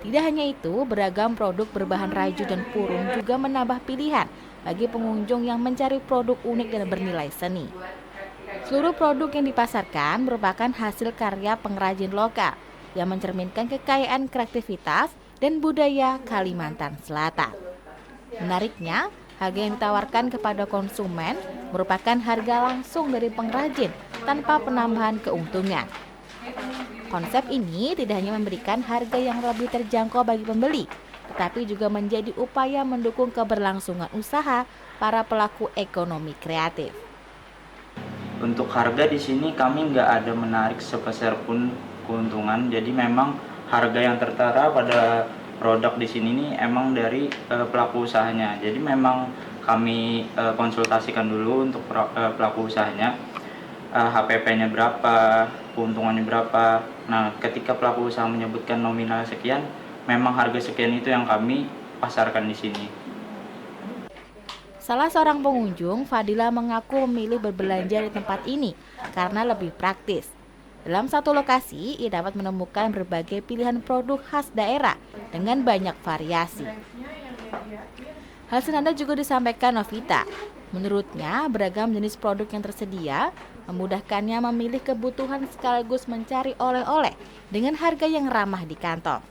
Tidak hanya itu, beragam produk berbahan raju dan purun juga menambah pilihan bagi pengunjung yang mencari produk unik dan bernilai seni. Seluruh produk yang dipasarkan merupakan hasil karya pengrajin lokal yang mencerminkan kekayaan kreativitas dan budaya Kalimantan Selatan. Menariknya, harga yang ditawarkan kepada konsumen merupakan harga langsung dari pengrajin tanpa penambahan keuntungan. Konsep ini tidak hanya memberikan harga yang lebih terjangkau bagi pembeli, tetapi juga menjadi upaya mendukung keberlangsungan usaha para pelaku ekonomi kreatif. Untuk harga di sini kami nggak ada menarik sepeser pun keuntungan, jadi memang harga yang tertera pada produk di sini nih emang dari pelaku usahanya. Jadi memang kami konsultasikan dulu untuk pelaku usahanya, HPP-nya berapa, keuntungannya berapa. Nah, ketika pelaku usaha menyebutkan nominal sekian, memang harga sekian itu yang kami pasarkan di sini. Salah seorang pengunjung, Fadila, mengaku memilih berbelanja di tempat ini karena lebih praktis. Dalam satu lokasi, ia dapat menemukan berbagai pilihan produk khas daerah dengan banyak variasi. Hal senada juga disampaikan Novita. Menurutnya, beragam jenis produk yang tersedia memudahkannya memilih kebutuhan sekaligus mencari oleh-oleh dengan harga yang ramah di kantong.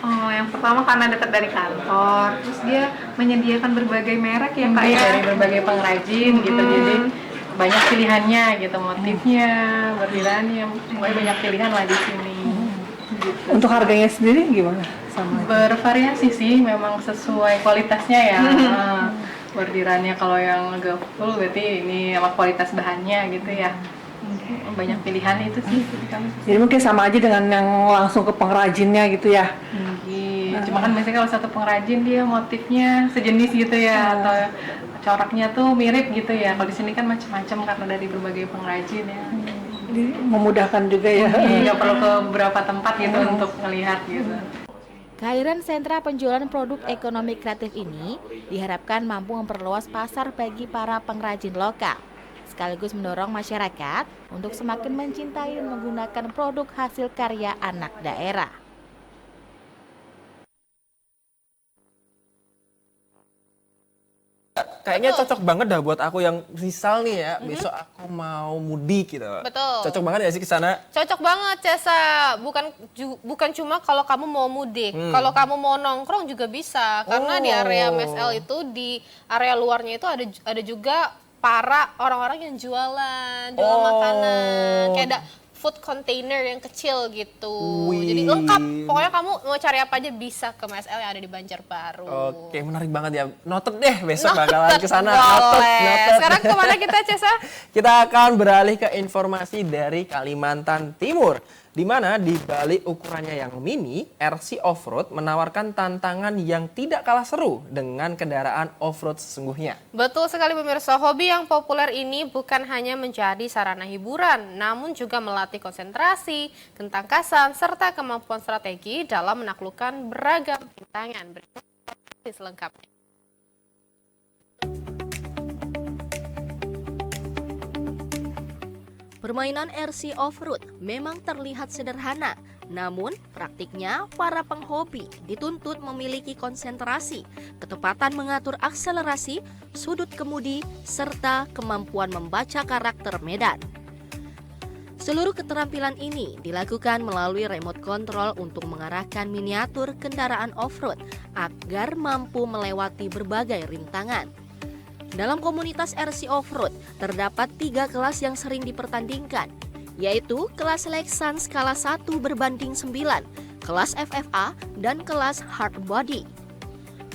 Oh, yang pertama karena dekat dari kantor, terus dia menyediakan berbagai merek ya Kak ya, dari berbagai pengrajin gitu, jadi banyak pilihannya gitu, motifnya, bordirannya, pokoknya banyak pilihan lah di sini. Gitu. Untuk harganya sendiri gimana? Sama bervariasi sih, memang sesuai kualitasnya ya. Bordirannya kalau yang agak full berarti ini sama kualitas bahannya gitu ya. Banyak pilihan itu sih. Jadi mungkin sama aja dengan yang langsung ke pengrajinnya gitu ya. Cuma kan biasanya kalau satu pengrajin dia motifnya sejenis gitu ya, atau coraknya tuh mirip gitu ya. Kalau di sini kan macam-macam karena dari berbagai pengrajin ya. Jadi memudahkan juga ya. Nggak perlu ke beberapa tempat gitu untuk melihat gitu. Kehadiran sentra penjualan produk ekonomi kreatif ini diharapkan mampu memperluas pasar bagi para pengrajin lokal, sekaligus mendorong masyarakat untuk semakin mencintai dan menggunakan produk hasil karya anak daerah. Kayaknya cocok banget dah buat aku yang misal nih ya, besok aku mau mudik gitu. Betul. Cocok banget ya sih ke sana? Cocok banget, Cesa. Bukan cuma kalau kamu mau mudik, kalau kamu mau nongkrong juga bisa. Karena di area MSL itu, di area luarnya itu ada juga para orang-orang yang jualan makanan. Kayak ada food container yang kecil gitu. Jadi lengkap. Pokoknya kamu mau cari apa aja bisa ke MSL yang ada di Banjarbaru. Oke, menarik banget ya. Noted deh, besok bakalan ke sana. Noted. Sekarang kemana kita, Cesa? Kita akan beralih ke informasi dari Kalimantan Timur, di mana di balik ukurannya yang mini, RC Offroad menawarkan tantangan yang tidak kalah seru dengan kendaraan off-road sesungguhnya. Betul sekali pemirsa, hobi yang populer ini bukan hanya menjadi sarana hiburan, namun juga melatih konsentrasi, ketangkasan, serta kemampuan strategi dalam menaklukkan beragam rintangan. Berikut selengkapnya. Permainan RC Offroad memang terlihat sederhana, namun praktiknya para penghobi dituntut memiliki konsentrasi, ketepatan mengatur akselerasi, sudut kemudi, serta kemampuan membaca karakter medan. Seluruh keterampilan ini dilakukan melalui remote control untuk mengarahkan miniatur kendaraan off-road agar mampu melewati berbagai rintangan. Dalam komunitas RC Off-Road, terdapat 3 kelas yang sering dipertandingkan, yaitu kelas Lexan skala 1 berbanding 9, kelas FFA, dan kelas Hard Body.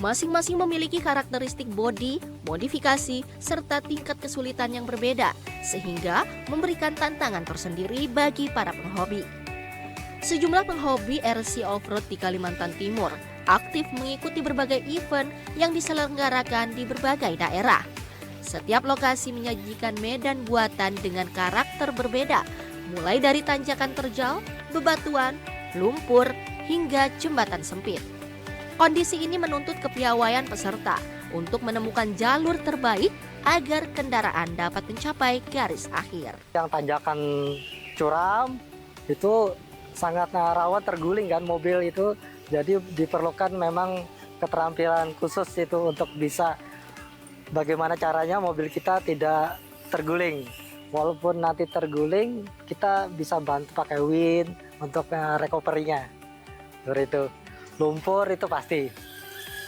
Masing-masing memiliki karakteristik bodi, modifikasi, serta tingkat kesulitan yang berbeda, sehingga memberikan tantangan tersendiri bagi para penghobi. Sejumlah penghobi RC Off-Road di Kalimantan Timur aktif mengikuti berbagai event yang diselenggarakan di berbagai daerah. Setiap lokasi menyajikan medan buatan dengan karakter berbeda, mulai dari tanjakan terjal, bebatuan, lumpur, hingga jembatan sempit. Kondisi ini menuntut kepiawaian peserta untuk menemukan jalur terbaik agar kendaraan dapat mencapai garis akhir. Yang tanjakan curam itu sangat rawan terguling kan mobil itu, jadi diperlukan memang keterampilan khusus itu untuk bisa bagaimana caranya mobil kita tidak terguling. Walaupun nanti terguling, kita bisa bantu pakai win untuk recovery-nya. Seperti itu. Lumpur itu pasti.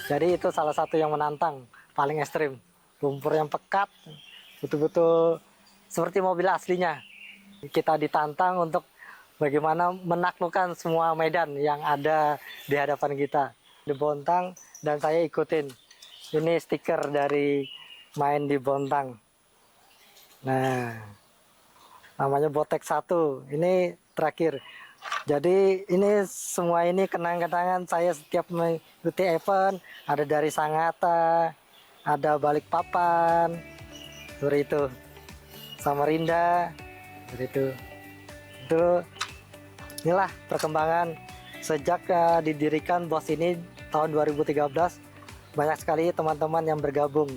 Jadi itu salah satu yang menantang, paling ekstrim. Lumpur yang pekat, betul-betul seperti mobil aslinya. Kita ditantang untuk bagaimana menaklukkan semua medan yang ada di hadapan kita. Di Bontang dan saya ikutin. Ini stiker dari main di Bontang. Nah, namanya Botek 1. Ini terakhir. Jadi ini semua ini kenang-kenangan saya setiap mengikuti event. Ada dari Sangatta, ada Balikpapan, seperti itu. Samarinda, seperti itu. Inilah perkembangan sejak didirikan BOS ini tahun 2013. Banyak sekali teman-teman yang bergabung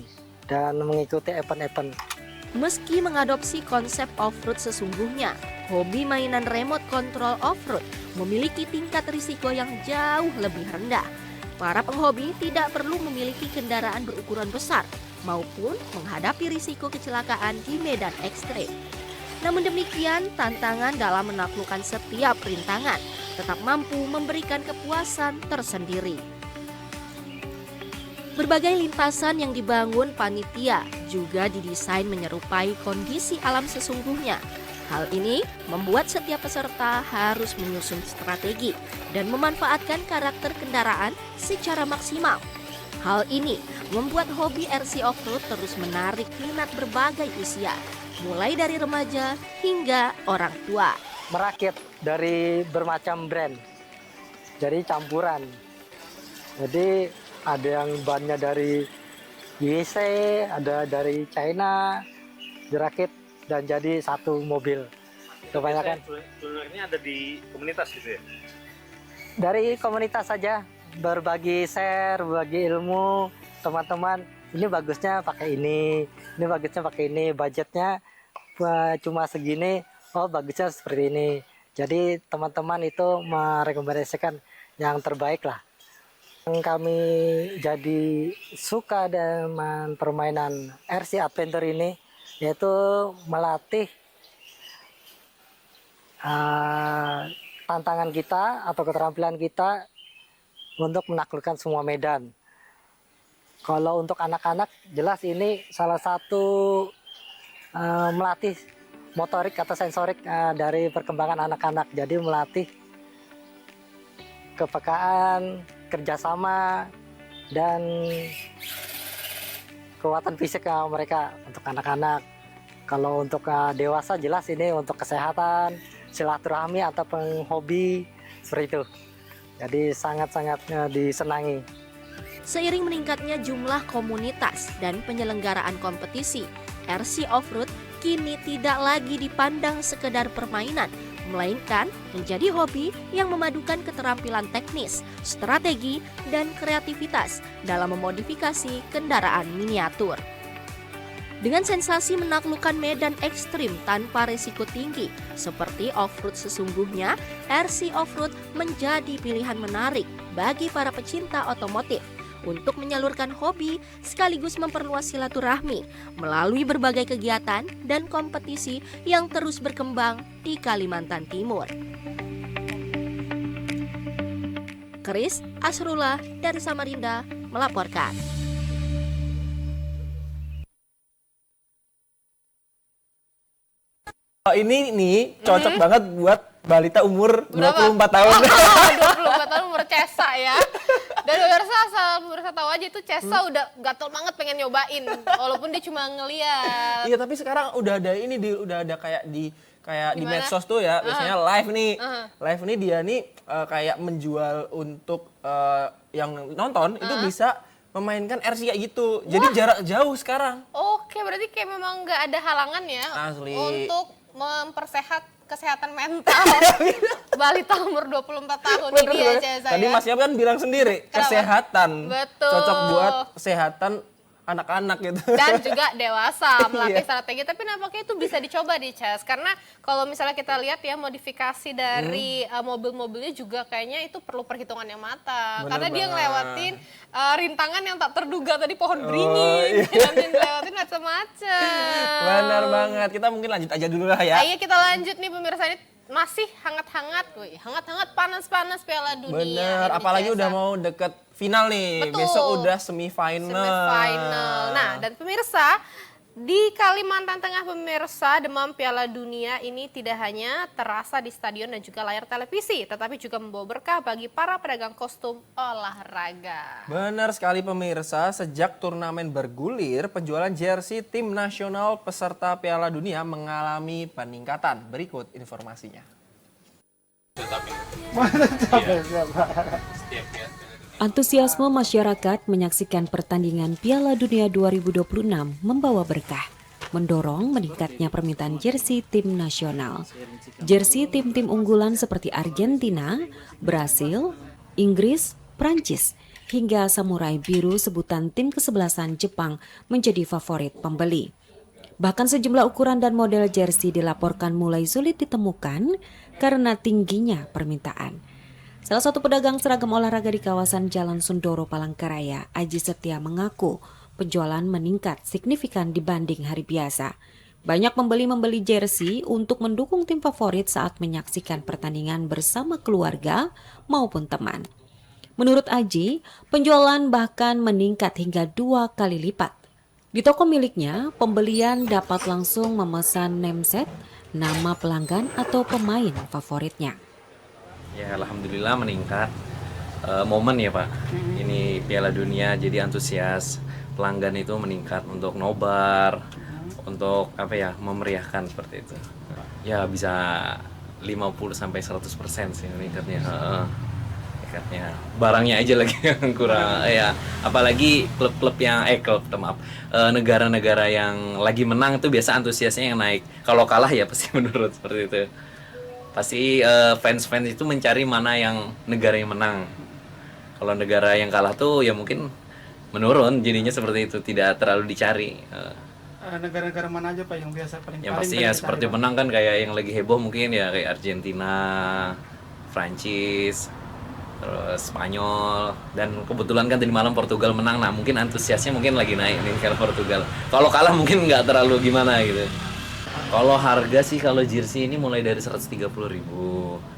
dan mengikuti event-event. Meski mengadopsi konsep off-road sesungguhnya, hobi mainan remote control off-road memiliki tingkat risiko yang jauh lebih rendah. Para penghobi tidak perlu memiliki kendaraan berukuran besar maupun menghadapi risiko kecelakaan di medan ekstrem. Namun demikian, tantangan dalam menaklukkan setiap rintangan tetap mampu memberikan kepuasan tersendiri. Berbagai lintasan yang dibangun panitia juga didesain menyerupai kondisi alam sesungguhnya. Hal ini membuat setiap peserta harus menyusun strategi dan memanfaatkan karakter kendaraan secara maksimal. Hal ini membuat hobi RC Off-Road terus menarik minat berbagai usia, mulai dari remaja hingga orang tua. Merakit dari bermacam brand, jadi campuran. Jadi ada yang bannya dari USA, ada dari China, dirakit dan jadi satu mobil. Kebanyakan. Ini ada di komunitas gitu ya? Dari komunitas saja, berbagi share, berbagi ilmu, teman-teman. Ini bagusnya pakai ini bagusnya pakai ini, budgetnya cuma segini, oh bagusnya seperti ini. Jadi teman-teman itu merekomendasikan yang terbaik lah. Yang kami jadi suka dengan permainan RC Adventure ini, yaitu melatih tantangan kita atau keterampilan kita untuk menaklukkan semua medan. Kalau untuk anak-anak, jelas ini salah satu melatih motorik atau sensorik dari perkembangan anak-anak. Jadi melatih kepekaan, kerjasama, dan kekuatan fisik mereka untuk anak-anak. Kalau untuk dewasa jelas ini untuk kesehatan, silaturahmi atau penghobi, seperti itu. Jadi sangat-sangat disenangi. Seiring meningkatnya jumlah komunitas dan penyelenggaraan kompetisi, RC Off-Road kini tidak lagi dipandang sekedar permainan, melainkan menjadi hobi yang memadukan keterampilan teknis, strategi, dan kreativitas dalam memodifikasi kendaraan miniatur. Dengan sensasi menaklukkan medan ekstrim tanpa risiko tinggi, seperti off-road sesungguhnya, RC Off-Road menjadi pilihan menarik bagi para pecinta otomotif untuk menyalurkan hobi sekaligus memperluas silaturahmi melalui berbagai kegiatan dan kompetisi yang terus berkembang di Kalimantan Timur. Chris Asrullah dari Samarinda melaporkan. Ini nih cocok banget buat balita umur 24 tahun. 24 tahun umur Cesa ya. Dan pemirsa, asal pemirsa tahu aja itu Cesa udah gatel banget pengen nyobain, walaupun dia cuma ngeliat. Iya, tapi sekarang udah ada ini, udah ada kayak di medsos tuh ya, biasanya live nih. Live nih dia nih kayak menjual untuk yang nonton itu bisa memainkan RC kayak gitu. Jadi jarak jauh sekarang. Oke, berarti kayak memang nggak ada halangan ya Asli. untuk kesehatan mental balita umur 24 tahun ini ya Cesa. Tadi Mas Yap kan bilang sendiri, kesehatan. Betul. Cocok buat kesehatan anak-anak gitu. Dan juga dewasa melatih strategi, tapi nampaknya itu bisa dicoba di Ces, karena kalau misalnya kita lihat ya modifikasi dari mobil-mobilnya juga kayaknya itu perlu perhitungan yang matang. Bener Karena dia banget. ngelewatin rintangan yang tak terduga tadi, pohon beringin, dan ngelewatin macam-macam. Benar banget. Kita mungkin lanjut aja dulu lah ya. Ayo kita lanjut nih pemirsa, ini masih hangat-hangat, hangat-hangat panas-panas Piala Dunia. Bener, ini, apalagi Cesa. udah mau deket final nih. Betul. Besok udah semifinal. Nah, dan pemirsa, di Kalimantan Tengah pemirsa, demam Piala Dunia ini tidak hanya terasa di stadion dan juga layar televisi, tetapi juga membawa berkah bagi para pedagang kostum olahraga. Benar sekali pemirsa, sejak turnamen bergulir, penjualan jersey tim nasional peserta Piala Dunia mengalami peningkatan. Berikut informasinya. Antusiasme masyarakat menyaksikan pertandingan Piala Dunia 2026 membawa berkah, mendorong meningkatnya permintaan jersey tim nasional. Jersey tim-tim unggulan seperti Argentina, Brasil, Inggris, Prancis, hingga Samurai Biru sebutan tim kesebelasan Jepang menjadi favorit pembeli. Bahkan sejumlah ukuran dan model jersey dilaporkan mulai sulit ditemukan karena tingginya permintaan. Salah satu pedagang seragam olahraga di kawasan Jalan Sundoro, Palangkaraya, Aji Setia mengaku penjualan meningkat signifikan dibanding hari biasa. Banyak pembeli membeli jersey untuk mendukung tim favorit saat menyaksikan pertandingan bersama keluarga maupun teman. Menurut Aji, penjualan bahkan meningkat hingga 2 kali lipat. Di toko miliknya, pembelian dapat langsung memesan name set, nama pelanggan atau pemain favoritnya. Ya alhamdulillah meningkat, momen ya Pak, ini Piala Dunia jadi antusias, pelanggan itu meningkat untuk nobar, untuk memeriahkan seperti itu. Ya bisa 50-100% sih meningkatnya. Barangnya aja lagi yang kurang ya, apalagi klub-klub yang negara-negara yang lagi menang itu biasa antusiasnya yang naik. Kalau kalah ya pasti menurun seperti itu. Pasti fans-fans itu mencari mana yang negara yang menang. Kalau negara yang kalah tuh ya mungkin menurun, jadinya seperti itu, tidak terlalu dicari. Negara-negara mana aja Pak yang biasa paling Yang pasti ya seperti menang kan, kayak yang lagi heboh mungkin ya kayak Argentina, Prancis, terus Spanyol, dan kebetulan kan tadi malam Portugal menang. Nah mungkin antusiasnya mungkin lagi naik nih karena Portugal. Kalau kalah mungkin nggak terlalu gimana gitu. Kalau harga sih, kalau jersey ini mulai dari 130.000,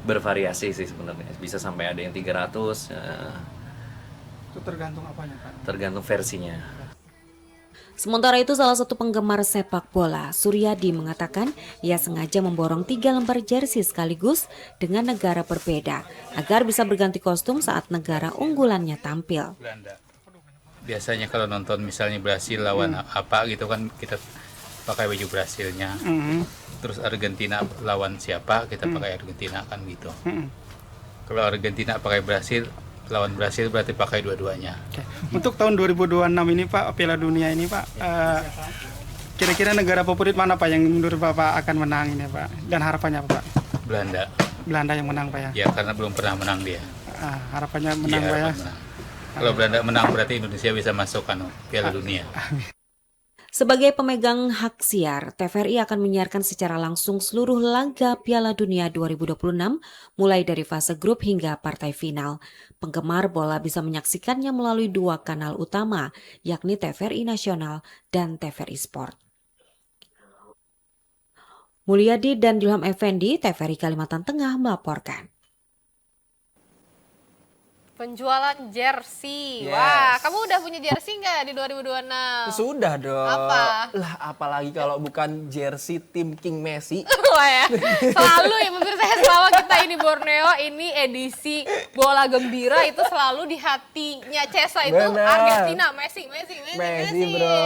bervariasi sih sebenarnya. Bisa sampai ada yang 300. Itu tergantung apanya Pak? Tergantung versinya. Sementara itu salah satu penggemar sepak bola, Suryadi, mengatakan ia sengaja memborong 3 lembar jersey sekaligus dengan negara berbeda agar bisa berganti kostum saat negara unggulannya tampil. Biasanya kalau nonton misalnya Brasil lawan apa gitu kan, kita pakai baju Brasilnya. Terus Argentina lawan siapa, kita pakai Argentina kan gitu. Kalau Argentina pakai Brasil, lawan Brasil berarti pakai dua-duanya. Untuk tahun 2026 ini Pak, Piala Dunia ini Pak, kira-kira negara favorit mana Pak yang menurut Bapak akan menang ini Pak? Dan harapannya apa Pak? Belanda. Belanda yang menang Pak ya? Ya karena belum pernah menang dia. Harapannya menang Pak ya? Kalau Belanda menang berarti Indonesia bisa masuk Piala Dunia. Sebagai pemegang hak siar, TVRI akan menyiarkan secara langsung seluruh laga Piala Dunia 2026, mulai dari fase grup hingga partai final. Penggemar bola bisa menyaksikannya melalui 2 kanal utama, yakni TVRI Nasional dan TVRI Sport. Mulyadi dan Ilham Effendi, TVRI Kalimantan Tengah melaporkan. Penjualan jersey. Yes. Wah, kamu udah punya jersey nggak di 2026? Sudah dong. Apa? Lah, apalagi kalau bukan jersey tim King Messi. Wah ya, selalu ya pemirsa, selama kita ini Borneo, ini edisi bola gembira itu selalu di hatinya Cesa itu Bener. Argentina, Messi. Bro.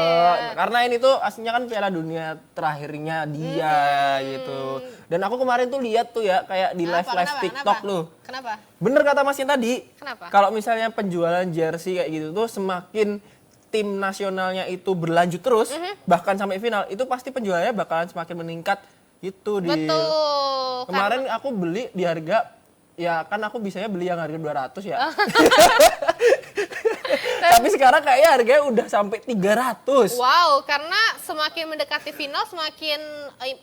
Karena ini tuh aslinya kan Piala Dunia terakhirnya dia gitu. Dan aku kemarin tuh lihat tuh ya kayak di live TikTok loh. Kenapa? Bener kata Mas Yin tadi. Kenapa? Kalau misalnya penjualan jersey kayak gitu tuh semakin tim nasionalnya itu berlanjut terus, bahkan sampai final, itu pasti penjualannya bakalan semakin meningkat gitu. Betul. Kemarin aku beli di harga, ya kan aku bisanya beli yang harga 200 ya. Tapi sekarang kayaknya harganya udah sampai 300. Wow, karena semakin mendekati final semakin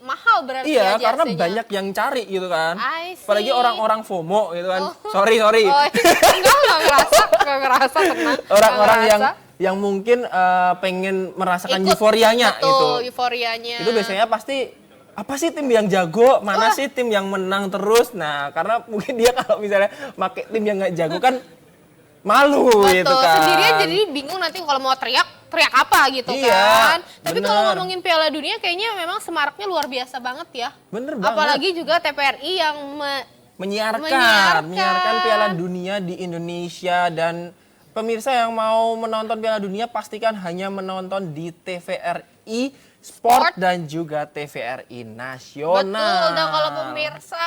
mahal berarti iya, ya karena jersey-nya. banyak yang cari gitu kan. I see. Apalagi orang-orang FOMO gitu kan. Sorry. Oh, enggak ngerasa tenang. Orang-orang Nggak yang mungkin pengen merasakan Ikut, euforianya betul, itu. euforianya. Itu biasanya pasti apa sih tim yang jago, mana sih tim yang menang terus. Nah, karena mungkin dia kalau misalnya pakai tim yang nggak jago kan malu gitu kan. Sendirian jadi bingung nanti kalau mau teriak apa gitu iya, kan. Tapi kalau ngomongin Piala Dunia kayaknya memang semaraknya luar biasa banget ya. Bener banget. Apalagi juga TVRI yang menyiarkan Piala Dunia di Indonesia. Dan pemirsa yang mau menonton Piala Dunia pastikan hanya menonton di TVRI Sport dan juga TVRI Nasional. Betul, dan kalau pemirsa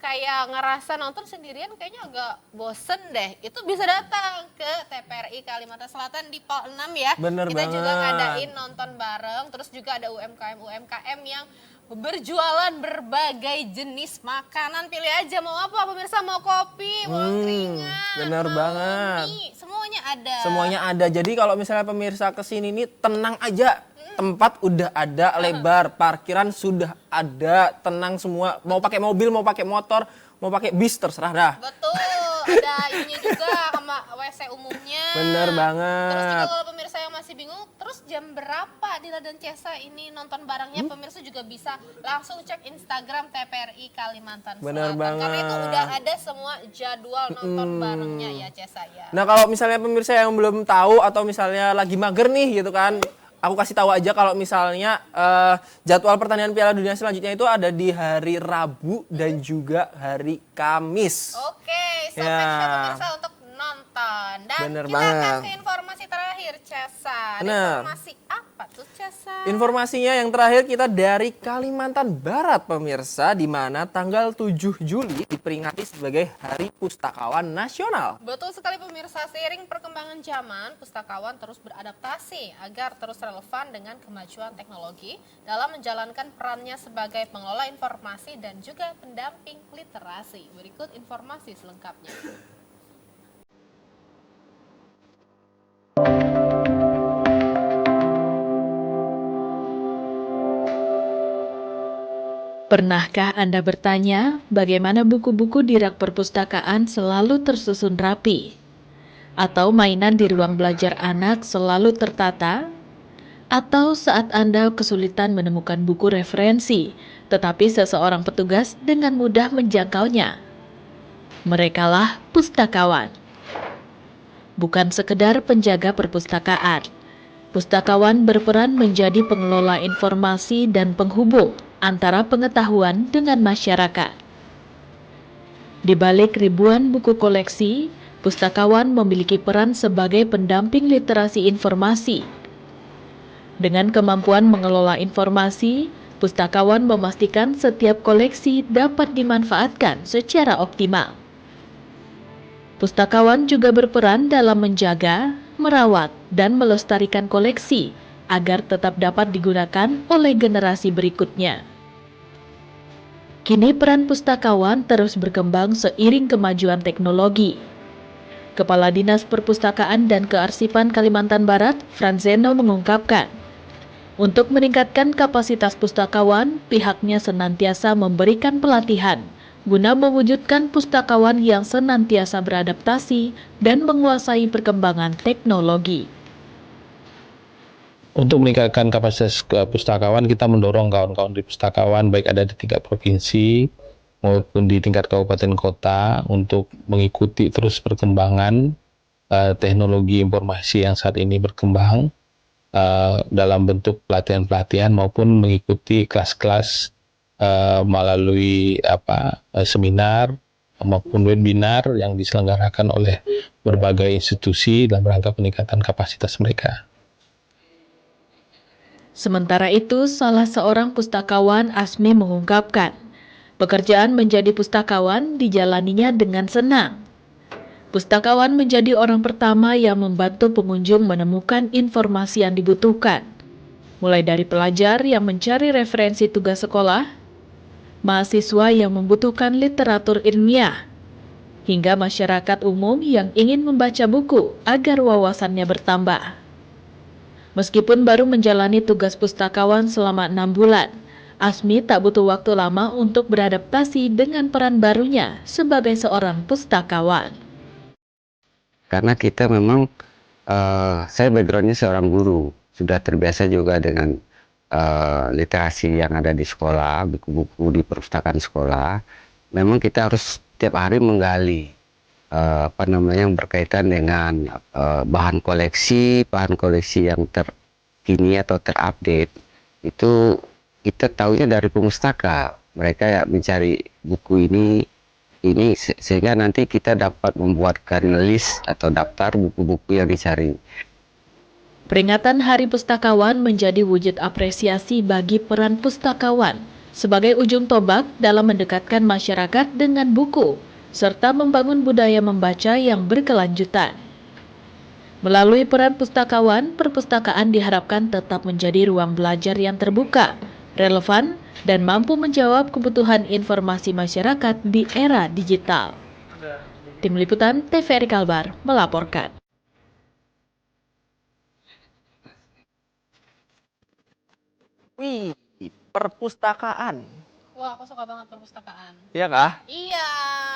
kayak ngerasa nonton sendirian kayaknya agak bosen deh, itu bisa datang ke TVRI Kalimantan Selatan di Pol 6 ya. Bener Kita banget. juga ngadain nonton bareng, terus juga ada UMKM yang berjualan berbagai jenis makanan. Pilih aja mau apa pemirsa, mau kopi, mau keringat, Bener mau banget. mie, semuanya ada. Semuanya ada. Jadi kalau misalnya pemirsa kesini nih tenang aja. Tempat udah ada, lebar, parkiran sudah ada, tenang semua. Mau pakai mobil, mau pakai motor, mau pakai bis, terserah dah. Betul, ada ininya juga sama WC umumnya. Bener Terus juga banget. kalau pemirsa yang masih bingung, terus jam berapa di Ladan Cesa ini nonton barengnya, pemirsa juga bisa langsung cek Instagram TVRI Kalimantan Bener Selatan. banget. Karena itu udah ada semua jadwal nonton barengnya ya Cesa ya. Nah, kalau misalnya pemirsa yang belum tahu atau misalnya lagi mager nih gitu kan, aku kasih tahu aja kalau misalnya jadwal pertandingan Piala Dunia selanjutnya itu ada di hari Rabu dan juga hari Kamis. Oke, so make sure pemirsa untuk nonton. Dan Bener kita akan banget. ke informasi terakhir Cesa. Ada Bener. informasi apa tuh Cesa? Informasinya yang terakhir kita dari Kalimantan Barat pemirsa, di mana tanggal 7 Juli diperingati sebagai Hari Pustakawan Nasional. Betul sekali pemirsa, seiring perkembangan zaman, pustakawan terus beradaptasi agar terus relevan dengan kemajuan teknologi dalam menjalankan perannya sebagai pengelola informasi dan juga pendamping literasi. Berikut informasi selengkapnya. Pernahkah Anda bertanya bagaimana buku-buku di rak perpustakaan selalu tersusun rapi? Atau mainan di ruang belajar anak selalu tertata? Atau saat Anda kesulitan menemukan buku referensi, tetapi seseorang petugas dengan mudah menjangkaunya? Merekalah pustakawan. Bukan sekedar penjaga perpustakaan. Pustakawan berperan menjadi pengelola informasi dan penghubung antara pengetahuan dengan masyarakat. Di balik ribuan buku koleksi, pustakawan memiliki peran sebagai pendamping literasi informasi. Dengan kemampuan mengelola informasi, pustakawan memastikan setiap koleksi dapat dimanfaatkan secara optimal. Pustakawan juga berperan dalam menjaga, merawat, dan melestarikan koleksi agar tetap dapat digunakan oleh generasi berikutnya. Kini peran pustakawan terus berkembang seiring kemajuan teknologi. Kepala Dinas Perpustakaan dan Kearsipan Kalimantan Barat, Franzeno, mengungkapkan, Untuk meningkatkan kapasitas pustakawan, pihaknya senantiasa memberikan pelatihan guna mewujudkan pustakawan yang senantiasa beradaptasi dan menguasai perkembangan teknologi. Untuk meningkatkan kapasitas pustakawan, kita mendorong kawan-kawan di pustakawan baik ada di tingkat provinsi maupun di tingkat kabupaten kota untuk mengikuti terus perkembangan teknologi informasi yang saat ini berkembang dalam bentuk pelatihan-pelatihan maupun mengikuti kelas-kelas melalui seminar maupun webinar yang diselenggarakan oleh berbagai institusi dalam rangka peningkatan kapasitas mereka. Sementara itu, salah seorang pustakawan, Asmi, mengungkapkan, pekerjaan menjadi pustakawan dijalaninya dengan senang. Pustakawan menjadi orang pertama yang membantu pengunjung menemukan informasi yang dibutuhkan, mulai dari pelajar yang mencari referensi tugas sekolah, mahasiswa yang membutuhkan literatur ilmiah, hingga masyarakat umum yang ingin membaca buku agar wawasannya bertambah. Meskipun baru menjalani tugas pustakawan selama 6 bulan, Asmi tak butuh waktu lama untuk beradaptasi dengan peran barunya sebagai seorang pustakawan. Karena kita memang, saya backgroundnya seorang guru, sudah terbiasa juga dengan literasi yang ada di sekolah, buku-buku di perpustakaan sekolah. Memang kita harus setiap hari menggali yang berkaitan dengan bahan koleksi yang terkini atau terupdate. Itu kita tahunya dari pemustaka. Mereka ya mencari buku ini sehingga nanti kita dapat membuatkan list atau daftar buku-buku yang dicari. Peringatan Hari Pustakawan menjadi wujud apresiasi bagi peran pustakawan sebagai ujung tombak dalam mendekatkan masyarakat dengan buku, serta membangun budaya membaca yang berkelanjutan. Melalui peran pustakawan, perpustakaan diharapkan tetap menjadi ruang belajar yang terbuka, relevan, dan mampu menjawab kebutuhan informasi masyarakat di era digital. Tim Liputan TVRI Kalbar melaporkan. Wih, perpustakaan. Wah, aku suka banget perpustakaan. Iya kah? Iya.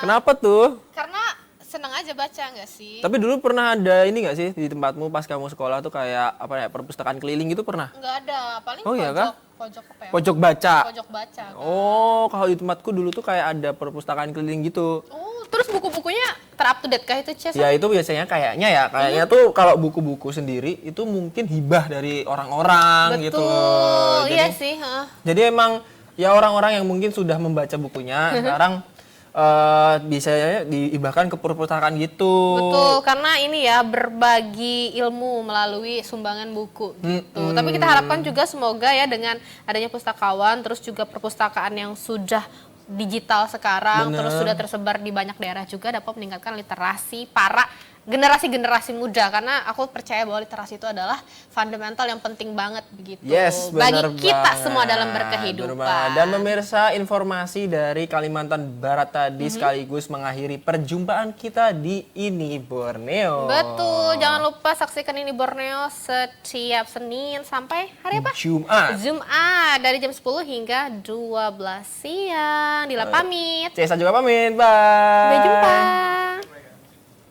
Kenapa tuh? Karena seneng aja baca nggak sih? Tapi dulu pernah ada ini nggak sih di tempatmu pas kamu sekolah tuh kayak perpustakaan keliling gitu pernah? Nggak ada, paling iya kah? pojok apa ya? Pojok baca. Pojok baca. Kan? Oh, kalau di tempatku dulu tuh kayak ada perpustakaan keliling gitu. Oh, terus buku-bukunya ter-up to date kah itu, Ces? Ya itu biasanya kayaknya tuh kalau buku-buku sendiri itu mungkin hibah dari orang-orang gitu. Betul, iya sih. Jadi emang ya orang-orang yang mungkin sudah membaca bukunya sekarang bisa dihibahkan ke perpustakaan gitu. Betul, karena ini ya berbagi ilmu melalui sumbangan buku gitu. Tapi kita harapkan juga semoga ya dengan adanya pustakawan, terus juga perpustakaan yang sudah digital sekarang, terus sudah tersebar di banyak daerah juga dapat meningkatkan literasi para generasi-generasi muda, karena aku percaya bahwa literasi itu adalah fundamental yang penting banget begitu bagi kita semua dalam berkehidupan. Dan pemirsa, informasi dari Kalimantan Barat tadi sekaligus mengakhiri perjumpaan kita di Ini Borneo. Betul, jangan lupa saksikan Ini Borneo setiap Senin sampai hari apa? Jumat dari jam 10 hingga 12 siang. Dila pamit. Cesa juga pamit, bye. Sampai jumpa.